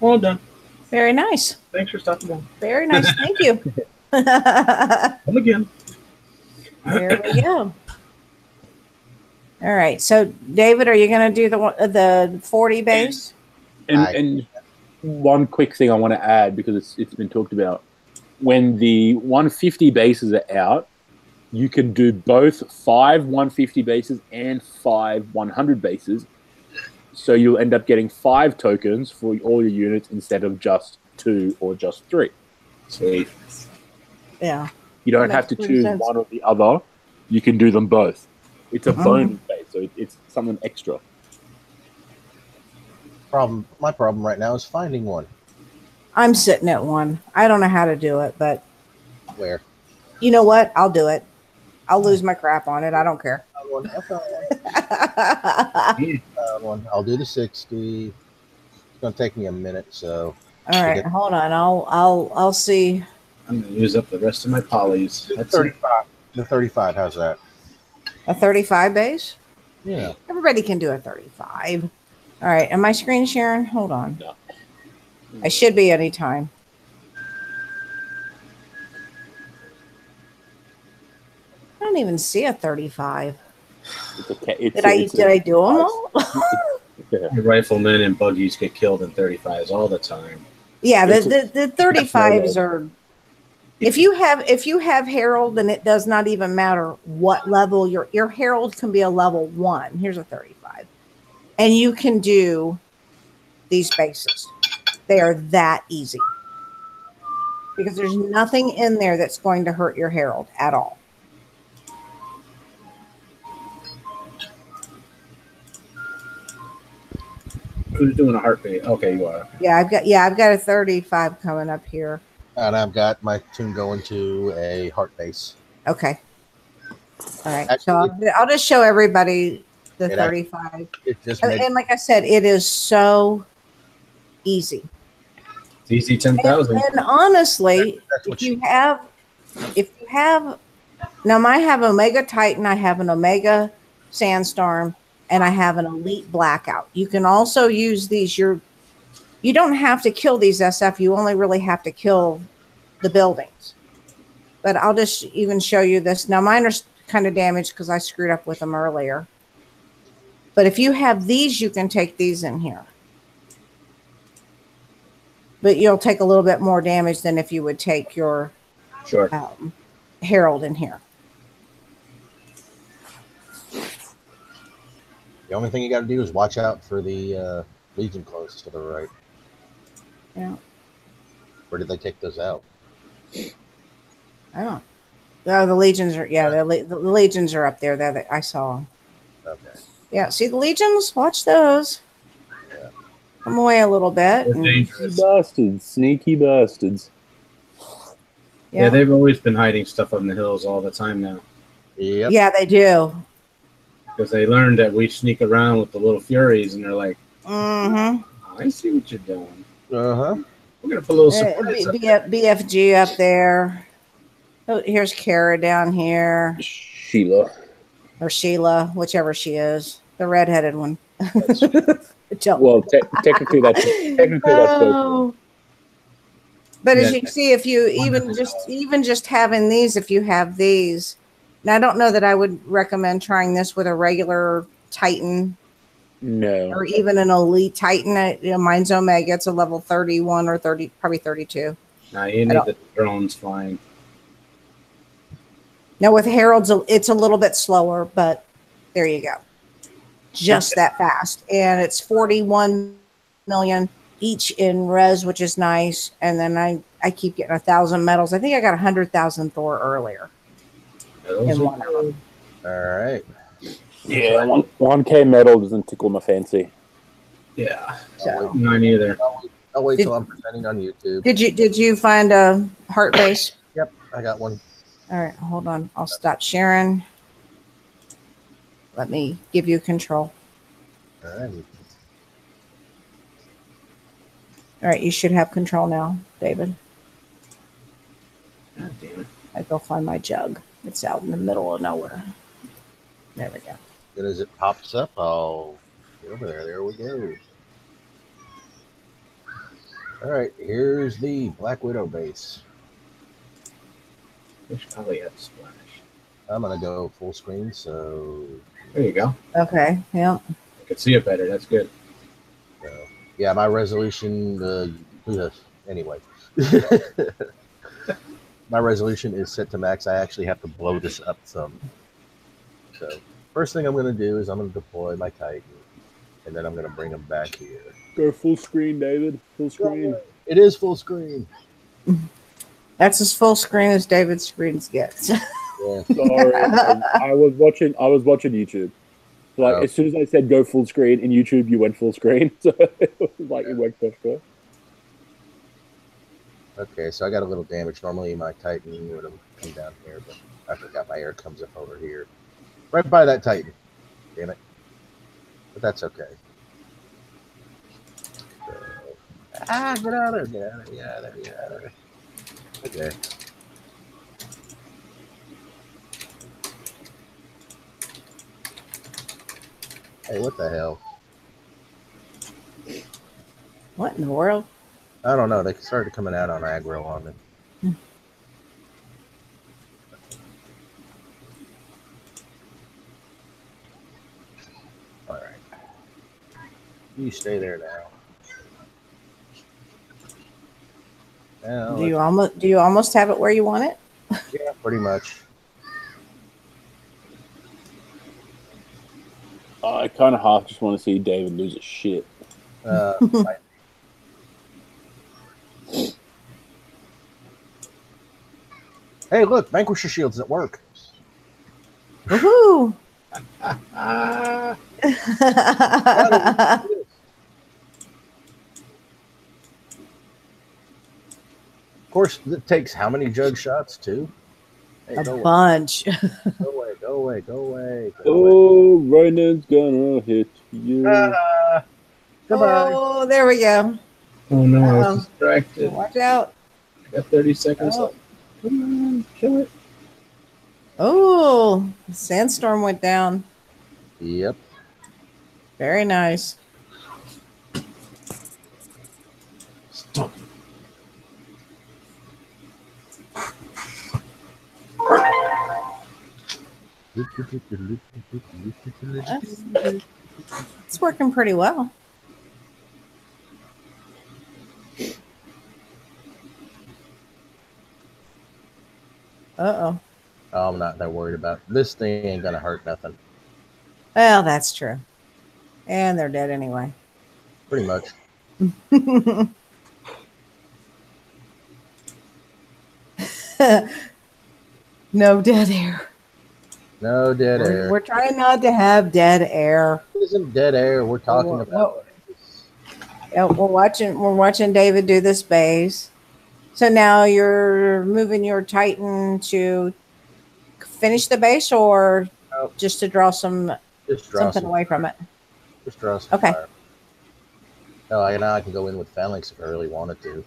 Well done. Very nice. Thanks for stopping by. Very nice. Thank you. Come again. There we go. All right. So, David, are you going to do the 40 base? And one quick thing I want to add, because it's been talked about. When the 150 bases are out, you can do both 5 150 bases and 5 100 bases. So you'll end up getting 5 tokens for all your units instead of just 2 or just 3. Sweet. Yeah. You don't have to choose one or the other. You can do them both. It's a bonus base, so it's something extra. My problem right now is finding one. I'm sitting at 1. I don't know how to do it, but Where? you know what? I'll do it. I'll lose my crap on it. I don't care. I'll do the 60. It's gonna take me a minute, so. All right, hold on. I'll see. I'm gonna use up the rest of my polys. The 35. The 35. How's that? A 35 base? Yeah. Everybody can do a 35. All right. Am I screen sharing? Hold on. No. I should be anytime. I don't even see a 35. Did I do them all? The riflemen and buggies get killed in 35s all the time. Yeah, the 35s are. If you have Herald, then it does not even matter what level your Herald can be a level 1. Here's a 35, and you can do these bases. They are that easy because there's nothing in there that's going to hurt your Herald at all. Who's doing a heartbeat? Okay, you are. Yeah, I've got a 35 coming up here. And I've got my tune going to a heart base. Okay. All right. Actually, so I'll just show everybody the 35. And like I said, it is so easy. It's easy 10,000. And honestly, if you have, now I have Omega Titan, I have an Omega Sandstorm, and I have an Elite Blackout. You can also use these. You don't have to kill these SF. You only really have to kill the buildings. But I'll just even show you this. Now, mine are kind of damaged because I screwed up with them earlier. But if you have these, you can take these in here. But you'll take a little bit more damage than if you would take your Herald in here. The only thing you got to do is watch out for the Legion close to the right. Yeah. Where did they take those out? I don't. No, the Legions are. Yeah, the Legions are up there. That I saw them. Okay. Yeah. See the Legions? Watch those. Yeah. Come away a little bit. Sneaky bastards. Yeah, they've always been hiding stuff on the hills all the time now. Yep. Yeah, they do. Because they learned that we sneak around with the little Furies, and they're like, mm-hmm. I see what you're doing. Uh-huh. We're going to put a little surprise BFG up there. Oh, here's Kara down here. Sheila. Or Sheila, whichever she is. The redheaded one. Well, technically that's oh. But as you can see, if you even just having these, if you have these, Now, I don't know that I would recommend trying this with a regular Titan No. or even an elite Titan. Mine's Omega. It's a level 31 or 30, probably 32. Now you need the drones flying. Now with Harold's, it's a little bit slower, but there you go. Just that fast. And it's 41 million each in res, which is nice. And then I keep getting 1,000 medals. I think I got 100,000 Thor earlier. In one of them. All right. Yeah, 1K medal doesn't tickle my fancy. Yeah. So, Mine either. I'll wait till I'm presenting on YouTube. did you find a heart base? Yep, I got one. All right, hold on. I'll stop sharing. Let me give you control. All right. All right, you should have control now, David. God damn it. I go find my jug. It's out in the middle of nowhere. There we go. As soon as it pops up, I'll get over there. There we go. All right, here's the Black Widow base. Wish Ollie had splash. I'm gonna go full screen, so There you go. Okay, yeah. I can see it better. That's good. yeah, my resolution. Anyway, my resolution is set to max. I actually have to blow this up some. So first thing I'm gonna do is I'm gonna deploy my Titan, and then I'm gonna bring them back here. Go full screen, David. Full screen. It is full screen. That's as full screen as David's screens gets. Yeah. Sorry, I was watching YouTube. So like, as soon as I said go full screen in YouTube, you went full screen. So it was like it worked perfectly. Okay, so I got a little damage. Normally my Titan would have come down here, but I forgot my air comes up over here. Right by that Titan. Damn it. But that's okay. So, get out of there. Get out of there. Get out of there. Get out of there. Okay. Hey, what the hell? What in the world? I don't know. They started coming out on aggro on me. All right. You stay there now. Now Do you almost have it where you want it? yeah, pretty much. I kind of half just want to see David lose his shit. Hey, look, Vanquisher Shield's at work. Woohoo! Of course, it takes how many jug shots, too? Hey, A go away. bunch. Go away, go away, go away. Go away. Oh, Ronan's gonna hit you. Goodbye. Oh, there we go. Oh no, I Uh-oh. was distracted. Watch out. I got 30 seconds Oh. left. Come on, kill it. Oh, the sandstorm went down. Yep. Very nice. Stop. It's working pretty well. Uh-oh. Oh, I'm not that worried about it. This thing ain't gonna hurt nothing. Well, that's true. And they're dead anyway. Pretty much. No dead air. No dead air. We're trying not to have dead air. This isn't dead air. We're talking about. Yeah, we're watching David do this base. So now you're moving your Titan to finish the base, or just to draw something away from it. Just draw some Okay. fire. Oh, now I can go in with Phalanx if I really wanted to.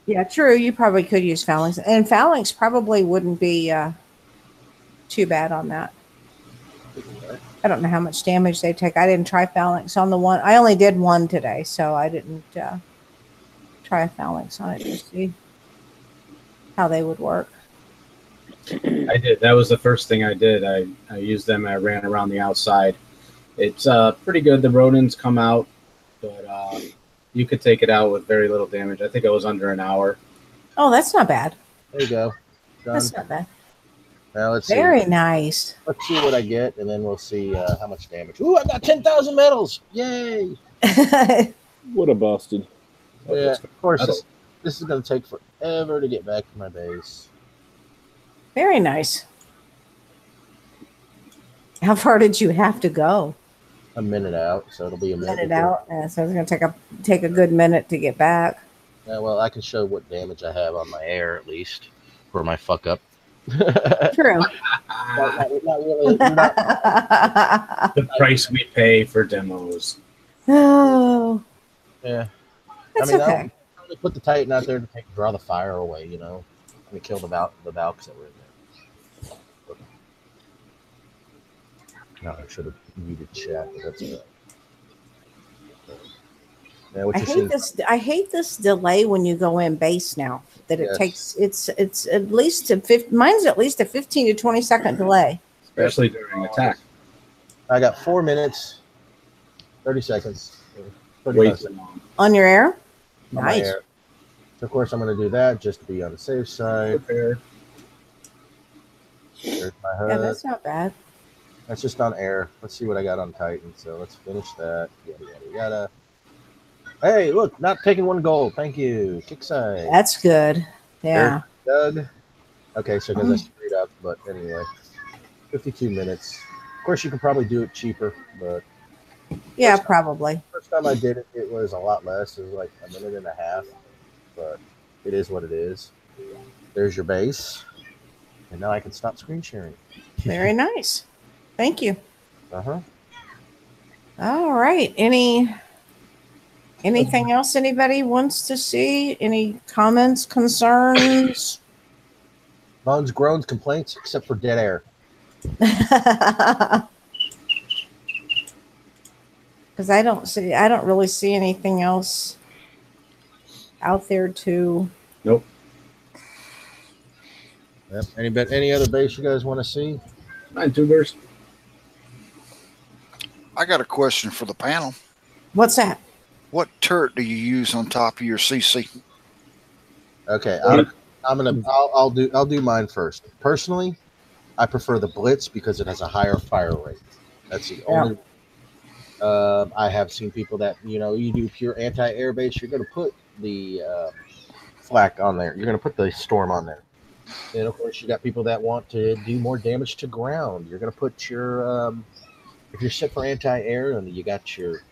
Yeah, true. You probably could use Phalanx, and Phalanx probably wouldn't be too bad on that. I don't know how much damage they take. I didn't try Phalanx on the one. I only did one today, so I didn't try a Phalanx on it to see how they would work. I did. That was the first thing I did. I used them. I ran around the outside. It's pretty good. The rodents come out, but you could take it out with very little damage. I think it was under an hour. Oh, that's not bad. There you go. Done. That's not bad. Now let's Very see. nice. Let's see what I get, and then we'll see how much damage. Ooh, I got 10,000 medals! Yay! What a bastard. Yeah, of course. This is going to take forever to get back to my base. Very nice. How far did you have to go? A minute out, so it'll be a minute. Minute out. Yeah, so it's going to take a good minute to get back. Yeah, well, I can show what damage I have on my air at least for my fuck up. True. not really. The price we pay for demos. Oh, Yeah. that's I mean, okay. I'll put the Titan out there to draw the fire away, you know. Let me kill the Valks that were in there. No, I should have muted chat, but that's good. Yeah, what I you're hate seeing- this. I hate this delay when you go in base now. That it Yes. takes. It's at least mine's at least a 15 to 20 second delay. Especially during attack. I got 4 minutes, 30 seconds. 35 Way seconds too long. On your air? on my Nice. air. So of course, I'm going to do that just to be on the safe side. Prepare. There's my Yeah, HUD. that's not bad. That's just on air. Let's see what I got on Titan. So let's finish that. Yada, yada, yada. Hey, look, not taking one gold. Thank you. Kixeye. That's good. Yeah. Doug. Okay, so because I screwed up, but anyway. 52 minutes. Of course, you can probably do it cheaper, but Yeah, probably. first time I did it, it was a lot less. It was like a minute and a half, but it is what it is. There's your base. And now I can stop screen sharing. Very nice. Thank you. Uh-huh. All right. Anything else anybody wants to see? Any comments, concerns? Moans, groans, complaints, except for dead air. Because I don't really see anything else out there to. Nope. Yep. Any other base you guys want to see? 9 tubers. I got a question for the panel. What's that? What turret do you use on top of your CC? Okay, I'll do mine first. Personally, I prefer the Blitz because it has a higher fire rate. That's the only. I have seen people that you do pure anti-air base. You're going to put the flak on there. You're going to put the storm on there. And of course, you got people that want to do more damage to ground. You're going to put your if you're set for anti-air and you got your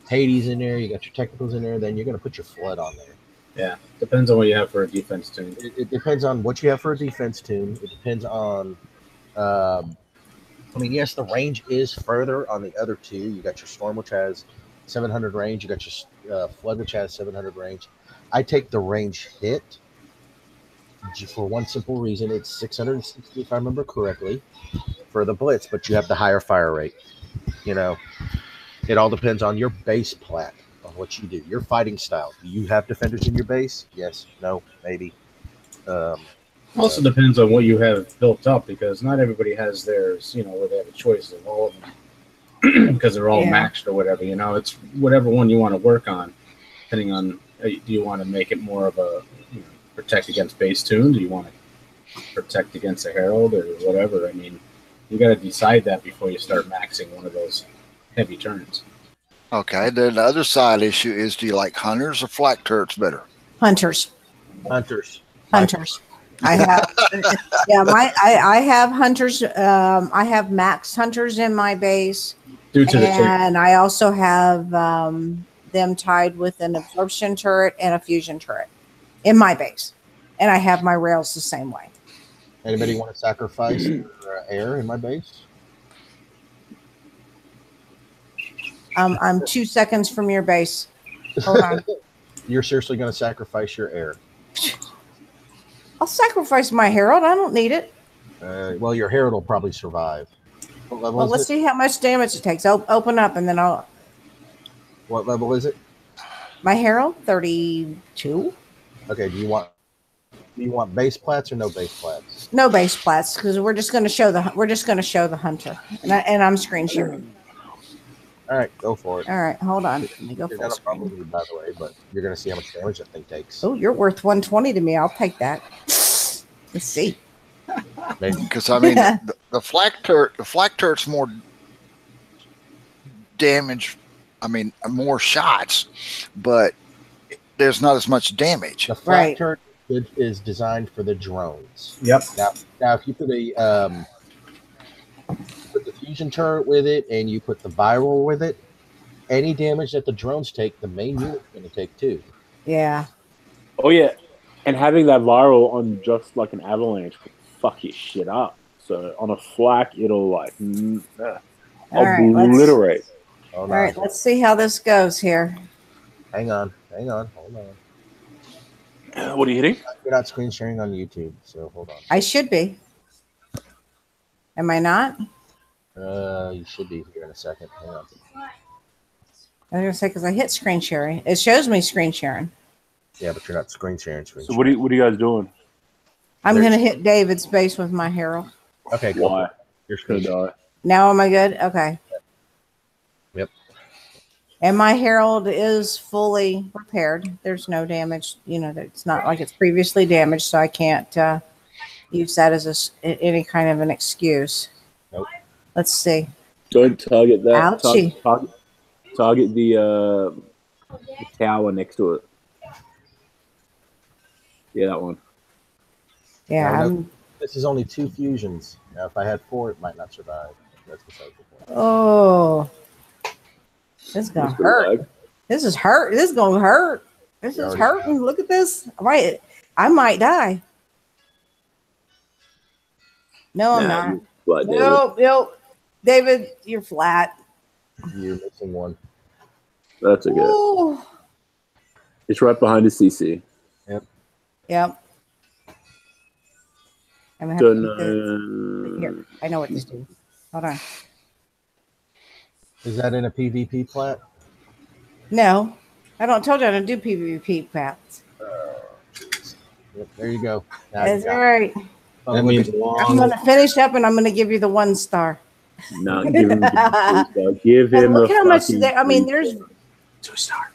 Hades in there, you got your technicals in there, then you're going to put your flood on there. Yeah, depends on what you have for a defense tune. It depends on what you have for a defense tune. It depends on, yes, the range is further on the other two. You got your Storm, which has 700 range. You got your Flood, which has 700 range. I take the range hit for one simple reason. It's 660, if I remember correctly, for the Blitz, but you have the higher fire rate. It all depends on your base plat, on what you do, your fighting style. Do you have defenders in your base? Yes, no, maybe. Also depends on what you have built up, because not everybody has theirs, where they have a choice of all of them because they're all maxed or whatever. It's whatever one you want to work on, depending on do you want to make it more of a protect against base tune? Do you want to protect against a herald or whatever? I mean, you got to decide that before you start maxing one of those heavy turns. Okay, then the other side issue is, do you like hunters or flak turrets better? Hunters. Hunters. I have, I have hunters. I have max hunters in my base, Due to and I also have them tied with an absorption turret and a fusion turret in my base, and I have my rails the same way. Anybody want to sacrifice their air in my base? I'm 2 seconds from your base. Hold on. You're seriously going to sacrifice your air? I'll sacrifice my herald. I don't need it. Well, your herald will probably survive. What level Well, is let's it? see how much damage it takes. Open up, and then I'll. What level is it? My herald, 32. Okay, do you want Do you want base plats or no base plats? No base plats, because we're just going to show the hunter, and I'm screen sharing. All right, go for it. All right, hold on. Let me go You're full gonna screen. probably, by the way, but you're gonna see how much damage that thing takes. Oh, you're worth 120 to me. I'll take that. Let's see. Because I mean, the flak turret's more damage. I mean, more shots, but there's not as much damage. The flak turret is designed for the drones. Yep. Now if you put a put the fusion turret with it, and you put the viral with it, any damage that the drones take, the main unit's going to take too. Yeah. Oh yeah, and having that viral on just like an avalanche could fuck your shit up. So on a flak, it'll like obliterate. All right, let's see how this goes here. Hang on, hold on. What are you hitting? You're not screen sharing on YouTube, so hold on. I should be. Am I not? You should be here in a second. Hang on. I was gonna say because I hit screen sharing. It shows me screen sharing. Yeah, but you're not screen sharing. So what are you guys doing? I'm gonna hit David's base with my Herald. Okay. Why? You're gonna die. Now am I good? Okay. Yep. And my Herald is fully repaired. There's no damage. You know, it's not like it's previously damaged, so I can't use that as any kind of an excuse. Nope. Let's see. Don't target that. Ouchie. Target the tower next to it. Yeah, that one. Yeah. This is only 2 fusions. Now, if I had 4, it might not survive. That's besides the point. Oh. This is gonna hurt. This is hurt. This is gonna hurt. This is hurting. Look at this. I might die. No, I'm not. Nope. David, you're flat. You're missing one. That's okay. Ooh. It's right behind the CC. Yep. I'm gonna have to here. I know what to do. Hold on. Is that in a PvP plat? No, I told you I don't do PvP plats. Yep, there you go. That's all right. That means I'm gonna finish up, and I'm gonna give you the 1 star. No, give him the 3 star. Give him. Look how much there. I mean, there's 2 star.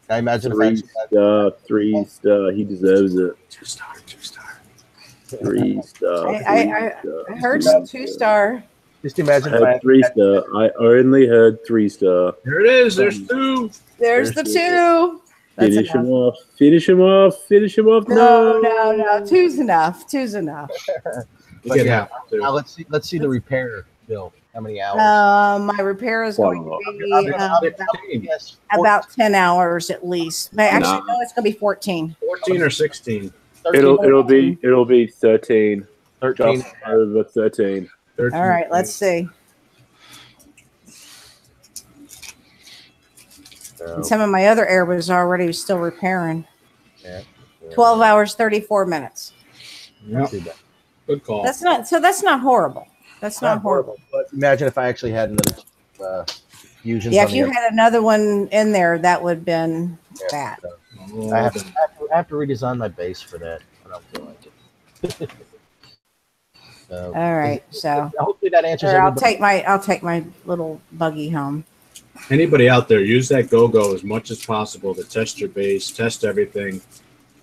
I imagine 3 star, 3 star. He deserves it. 2 star. 3 star. I heard 2 star. Just imagine I heard 3 star. I only heard 3 star. There it is. There's 2. There's the 2. Finish him off. Finish him off. Finish him off. No. 2's enough. 2's enough. But yeah. Now let's see the repair bill. How many hours? My repair is going to be about 10 hours at least. But actually, no, it's going to be 14. 14 or 16. It'll be 13. 13. Just over 13. 13. All right, let's see. And some of my other air was already still repairing. Yeah. 12 hours, 34 minutes. Yep. Good call. That's not horrible. That's not horrible. But imagine if I actually had another fusion. Yeah, if you had another one in there, that would have been bad. So I have to redesign my base for that. I don't feel like it. So, all right, so hopefully that answers. I'll take my little buggy home. Anybody out there, use that go-go as much as possible to test your base, test everything.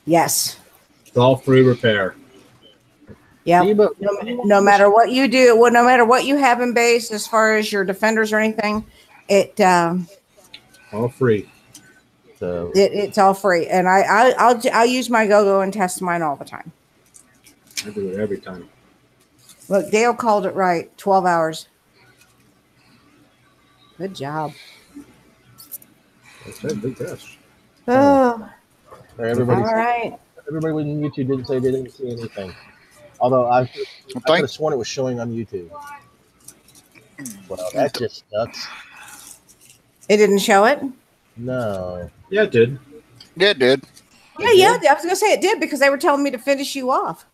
Yes. It's all free repair. Yeah. No matter what you do, no matter what you have in base, as far as your defenders or anything, all free. So it's all free, and I'll use my go-go and test mine all the time. I do it every time. Look, Dale called it right. 12 hours. Good job. That's a big test. Oh, everybody. All right. Everybody on YouTube didn't say they didn't see anything. Although I could have sworn it was showing on YouTube. Well, that just sucks. It didn't show it? No. Yeah, it did. Yeah, it did. Yeah. I was going to say it did because they were telling me to finish you off.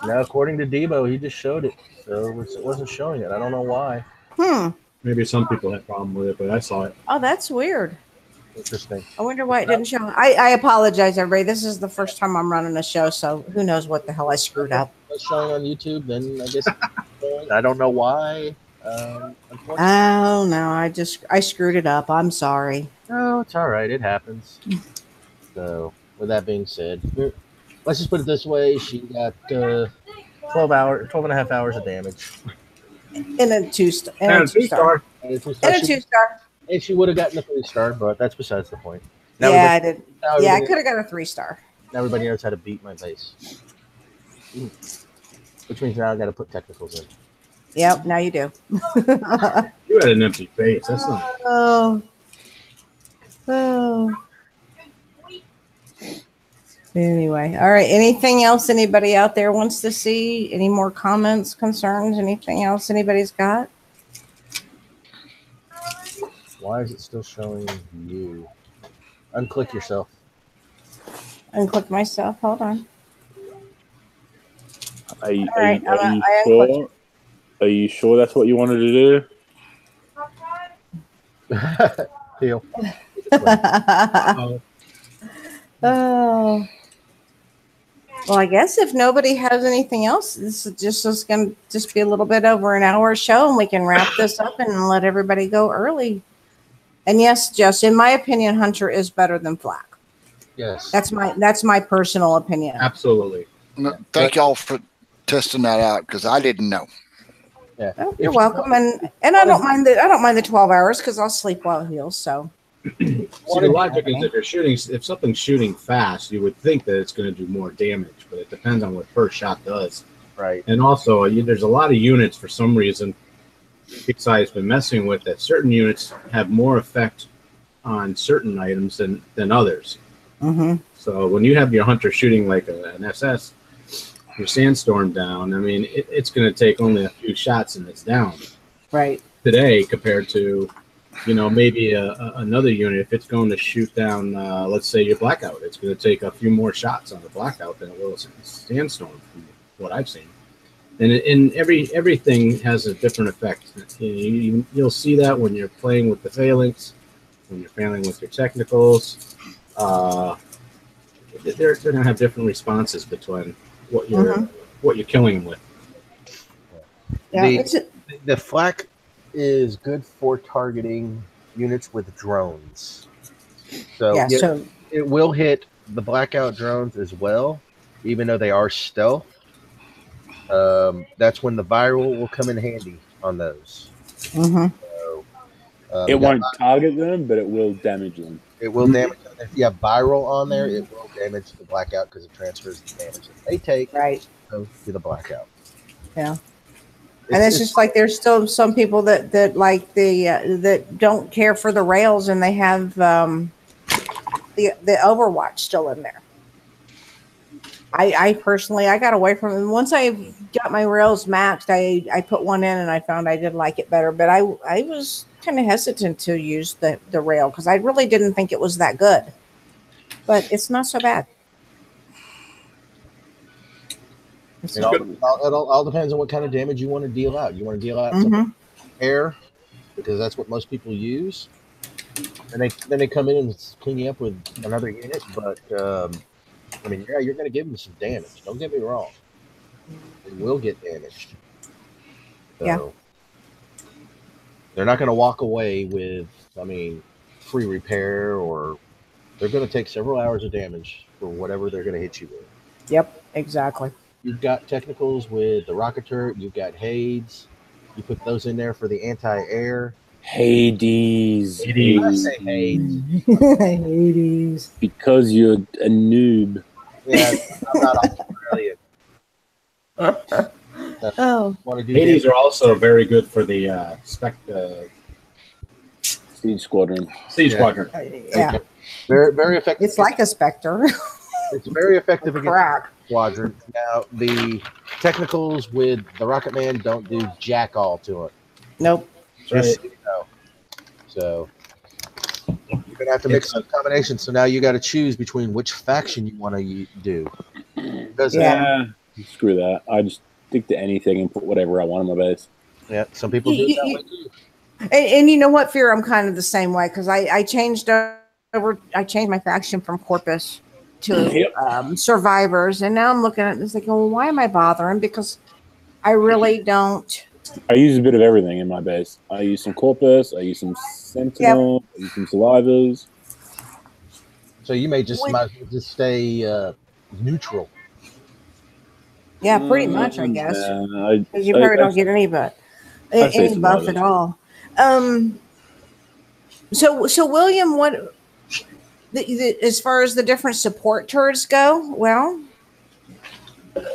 Now, according to Debo, he just showed it. So it wasn't showing it. I don't know why. Maybe some people had a problem with it, but I saw it. Oh, that's weird. Interesting. I wonder why it didn't show. I apologize, everybody. This is the first time I'm running a show, so who knows what the hell I screwed up. It's showing on YouTube, then I guess I don't know why. Unfortunately. Oh no, I screwed it up. I'm sorry. No, it's all right. It happens. So, with that being said, let's just put it this way: she got 12 and a half hours of damage. In a two-star. And a two-star. And she would have gotten a 3-star, but that's besides the point. Now yeah, I did. Yeah, I could have got a 3-star. Now everybody knows how to beat my base. Which means now I got to put technicals in. Yep, now you do. You had an empty base. That's not. Oh. Anyway, all right. Anything else anybody out there wants to see? Any more comments, concerns, anything else anybody's got? Why is it still showing you? Unclick yourself. Unclick myself. Hold on. Are you sure that's what you wanted to do? Deal. Oh. Well, I guess if nobody has anything else, this is going to just be a little bit over an hour show, and we can wrap this up and let everybody go early. And yes, Jess, in my opinion, Hunter is better than Flak. Yes, that's my personal opinion. Absolutely. Thank y'all for testing that out because I didn't know. Yeah, oh, you're welcome, and I don't mind the 12 hours because I'll sleep while it heals. So. See, the logic is if something's shooting fast, you would think that it's going to do more damage, but it depends on what first shot does. Right. And also, there's a lot of units for some reason Kixeye has been messing with that certain units have more effect on certain items than others. Mm-hmm. So when you have your Hunter shooting like an SS, your Sandstorm down, I mean, it's going to take only a few shots and it's down. Right. Today compared to, maybe another unit, if it's going to shoot down, let's say your Blackout, it's going to take a few more shots on the Blackout than it will a Sandstorm, from what I've seen. And everything has a different effect. You'll see that when you're playing with the phalanx, when you're failing with your technicals. They're going to have different responses between what you're killing them with. Yeah, the flak is good for targeting units with drones. So, yeah, so it will hit the Blackout drones as well, even though they are stealth. That's when the viral will come in handy on those. Mm-hmm. So, it won't target them, but it will damage them. It will damage them. If you have viral on there, it will damage the Blackout because it transfers the damage that they take to the Blackout. Yeah. And it's just like there's still some people that like that don't care for the rails, and they have the Overwatch still in there. I personally got away from it. Once I got my rails maxed, I put one in and I found I did like it better. But I was kind of hesitant to use the rail because I really didn't think it was that good. But it's not so bad. It all depends on what kind of damage you want to deal out. You want to deal out some air because that's what most people use. And then they come in and clean you up with another unit. But I mean, yeah, you're going to give them some damage. Don't get me wrong. They will get damaged. So, yeah. They're not going to walk away with, free repair, or they're going to take several hours of damage for whatever they're going to hit you with. Yep, exactly. You've got technicals with the rocket turret. You've got Hades. You put those in there for the anti-air. Hades. I say Hades. Hades. Because you're a noob. Yeah, I'm not Australian. Hades are also very good for the Siege Squadron. Squadron. Yeah. Very, very effective. It's like a Spectre. It's very effective against Crack. Squadron. Now, the technicals with the Rocket Man don't do jack all to it. Nope. Just so you know. So you're going to have to mix some combinations. So now you got to choose between which faction you want to do. Screw that. I just stick to anything and put whatever I want on my base. Yeah, some people do it that way too. And you know what, Fear? I'm kind of the same way because I changed I changed my faction from Corpus to Survivors, and now I'm looking at this like, well, why am I bothering? Because I really don't. I use a bit of everything in my base. I use some Corpus, I use some Sentinel, I use some Survivors. So you might as well just stay neutral. Yeah, pretty much, I guess. Because you I probably don't get any buff at all. So William, what as far as the different support turrets go? Well,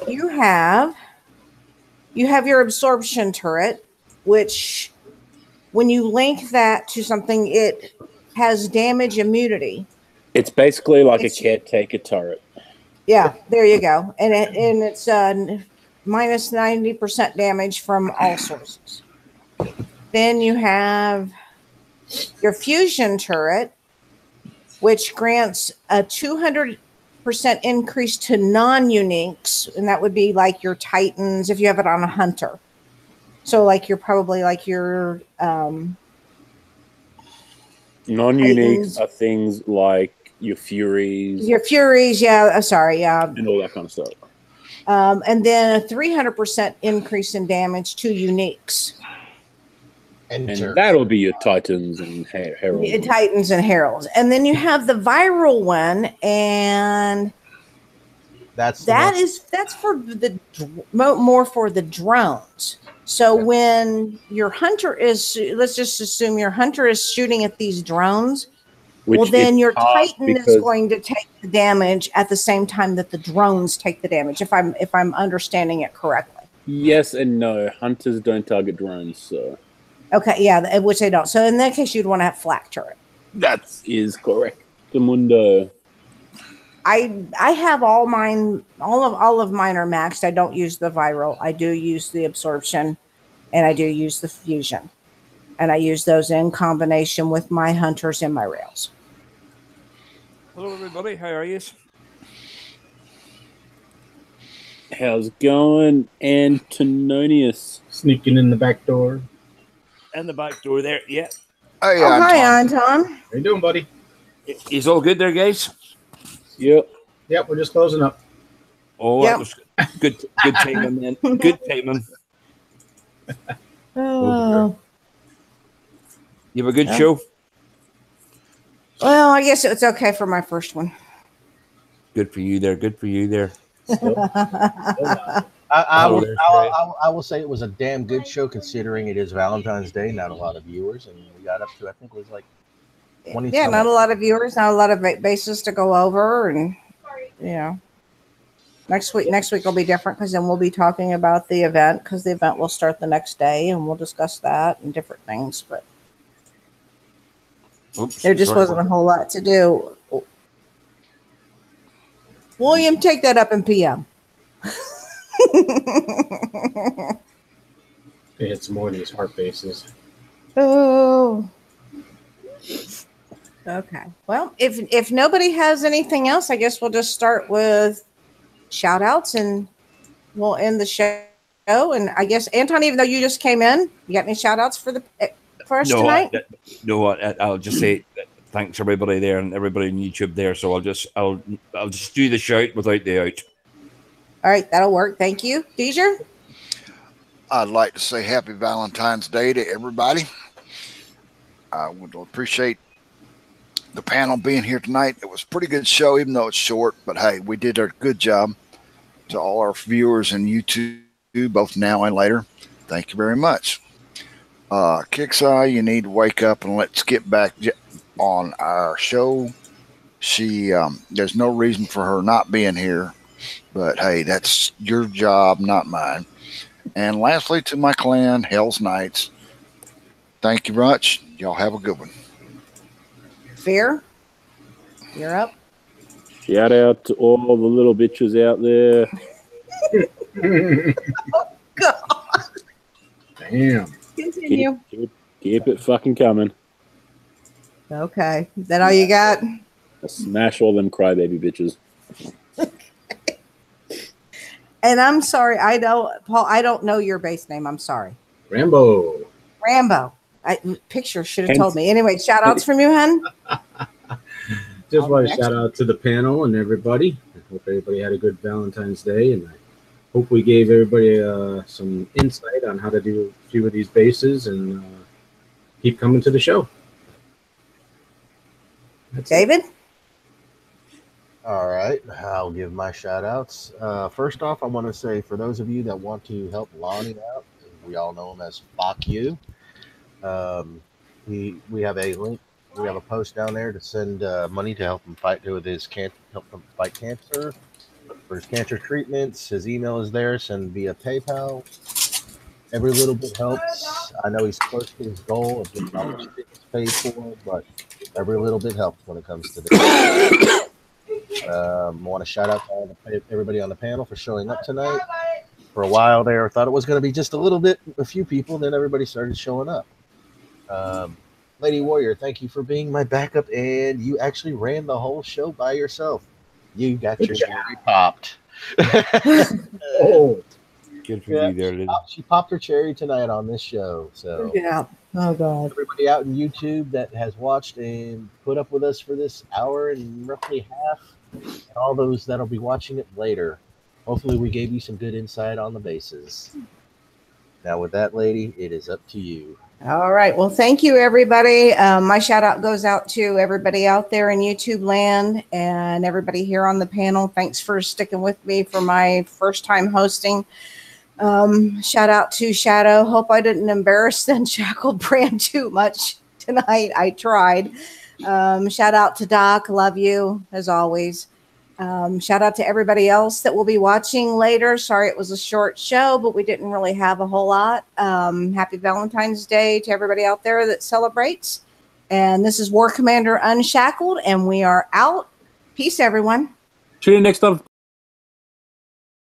you have your absorption turret, which when you link that to something, it has damage immunity. It's basically like a caretaker turret. Yeah, there you go. And it's minus 90% damage from all sources. Then you have your fusion turret, which grants a 200% increase to non-uniques, and that would be like your Titans if you have it on a hunter. So like you're probably like your non-uniques are things like your Furies. Your Furies, yeah. And all that kind of stuff. And then a 300% increase in damage to uniques. And that'll be your Titans and Heralds. Yeah, Titans and Heralds. And then you have the viral one, and that's for the more for the drones. So when your hunter is, let's just assume your hunter is shooting at these drones. Well, then your Titan is going to take the damage at the same time that the drones take the damage. If I'm understanding it correctly. Yes and no. Hunters don't target drones, so. Okay, yeah, which they don't. So in that case, you'd want to have flak turret. That is correct. The Mundo. I have all mine. All of mine are maxed. I don't use the viral. I do use the absorption, and I do use the fusion, and I use those in combination with my hunters and my rails. Hello, everybody. How are you? How's it going, Antononius? Sneaking in the back door. And the back door there, yeah. Hey, hi, Anton. How you doing, buddy? Is all good there, guys? Yep. Yep, we're just closing up. Oh, that was good timing, man. Good timing. Oh. You have a good show? Well, I guess it's okay for my first one. Good for you there. Good for you there. I will say it was a damn good show considering it is Valentine's Day. Not a lot of viewers, and we got up to I think it was like 20. Yeah, not a lot of viewers, not a lot of bases to go over, and next week will be different because then we'll be talking about the event because the event will start the next day, and we'll discuss that and different things. But there just wasn't a whole lot to do. William, take that up in PM. It's more of these heart bases. Oh. Okay. Well, if nobody has anything else, I guess we'll just start with shout outs and we'll end the show. And I guess, Anton, even though you just came in, you got any shout outs for us tonight? I'll just say thanks everybody there and everybody on YouTube there. So I'll just do the shout without the out. All right, that'll work. Thank you. Deezer? I'd like to say happy Valentine's Day to everybody. I would appreciate the panel being here tonight. It was a pretty good show, even though it's short. But, hey, we did a good job. To all our viewers in YouTube, both now and later, thank you very much. Kixeye, you need to wake up and let's get back on our show. There's no reason for her not being here. But, hey, that's your job, not mine. And lastly, to my clan, Hell's Knights, thank you much. Y'all have a good one. Fear, you're up. Shout out to all the little bitches out there. Oh, God. Damn. Continue. Keep it fucking coming. Okay. Is that all you got? I smash all them crybaby bitches. And I'm sorry, Paul, I don't know your base name. I'm sorry. Rambo. Picture should have told me. Anyway, shout outs from you, hun. Just want to shout out to the panel and everybody. I hope everybody had a good Valentine's Day, and I hope we gave everybody some insight on how to do a few of these bases, and keep coming to the show. That's David? All right, I'll give my shout outs. First off, I want to say for those of you that want to help Lonnie out, we all know him as Fuck You. We have a link. We have a post down there to send money to help him fight help him fight cancer. For his cancer treatments, his email is there. Send via PayPal. Every little bit helps. I know he's close to his goal of getting all his treatments paid for, but every little bit helps when it comes to this. I want to shout out to everybody on the panel for showing up tonight. For a while there, I thought it was going to be just a few people, then everybody started showing up. Lady Warrior, thank you for being my backup, and you actually ran the whole show by yourself. You got your cherry popped. Oh, good for you there, Lily. She popped her cherry tonight on this show. So Yeah. Oh, God. everybody out in YouTube that has watched and put up with us for this hour and roughly half, and all those that'll be watching it later. Hopefully we gave you some good insight on the bases. Now with that, lady, it is up to you. All right. Well, thank you, everybody. My shout out goes out to everybody out there in YouTube land and everybody here on the panel. Thanks for sticking with me for my first time hosting. Shout out to Shadow. Hope I didn't embarrass the Unshackled brand too much tonight. I tried. Shout out to Doc. Love you as always. Shout out to everybody else that will be watching later. Sorry it was a short show, but we didn't really have a whole lot. Happy Valentine's Day to everybody out there that celebrates. And this is War Commander Unshackled, and we are out. Peace, everyone. Tune in next time.